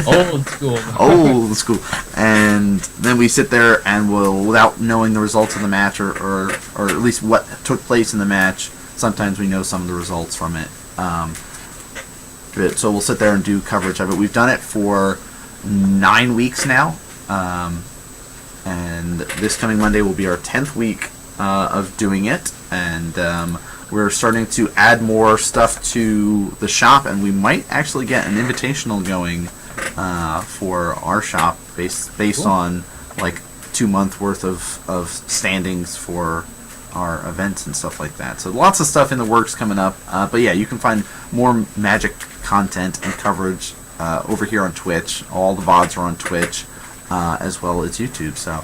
Old school. Old school. And then we sit there and we'll, without knowing the results of the match or at least what took place in the match, sometimes we know some of the results from it. So we'll sit there and do coverage of it. We've done it for 9 weeks now. And this coming Monday will be our 10th week of doing it. And we're starting to add more stuff to the shop, and we might actually get an invitational going for our shop based on like 2 month worth of standings for our events and stuff like that. So lots of stuff in the works coming up. But yeah, you can find more Magic content and coverage over here on Twitch. All the VODs are on Twitch as well as YouTube. So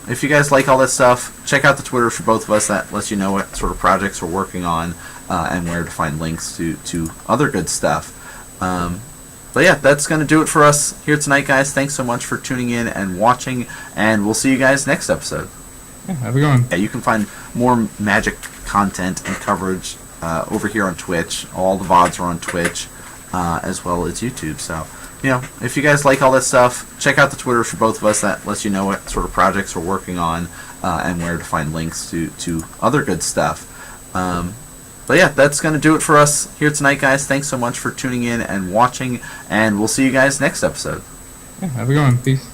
if you guys like all this stuff, check out the Twitter for both of us. That lets you know what sort of projects we're working on and where to find links to other good stuff. But yeah, that's going to do it for us here tonight, guys. Thanks so much for tuning in and watching, and we'll see you guys next episode. Yeah, have a good one. Yeah, you can find more Magic content and coverage over here on Twitch. All the VODs are on Twitch as well as YouTube. So if you guys like all this stuff, check out the Twitter for both of us. That lets you know what sort of projects we're working on and where to find links to other good stuff. But yeah, that's going to do it for us here tonight, guys. Thanks so much for tuning in and watching, and we'll see you guys next episode. Yeah, have a good one. Peace.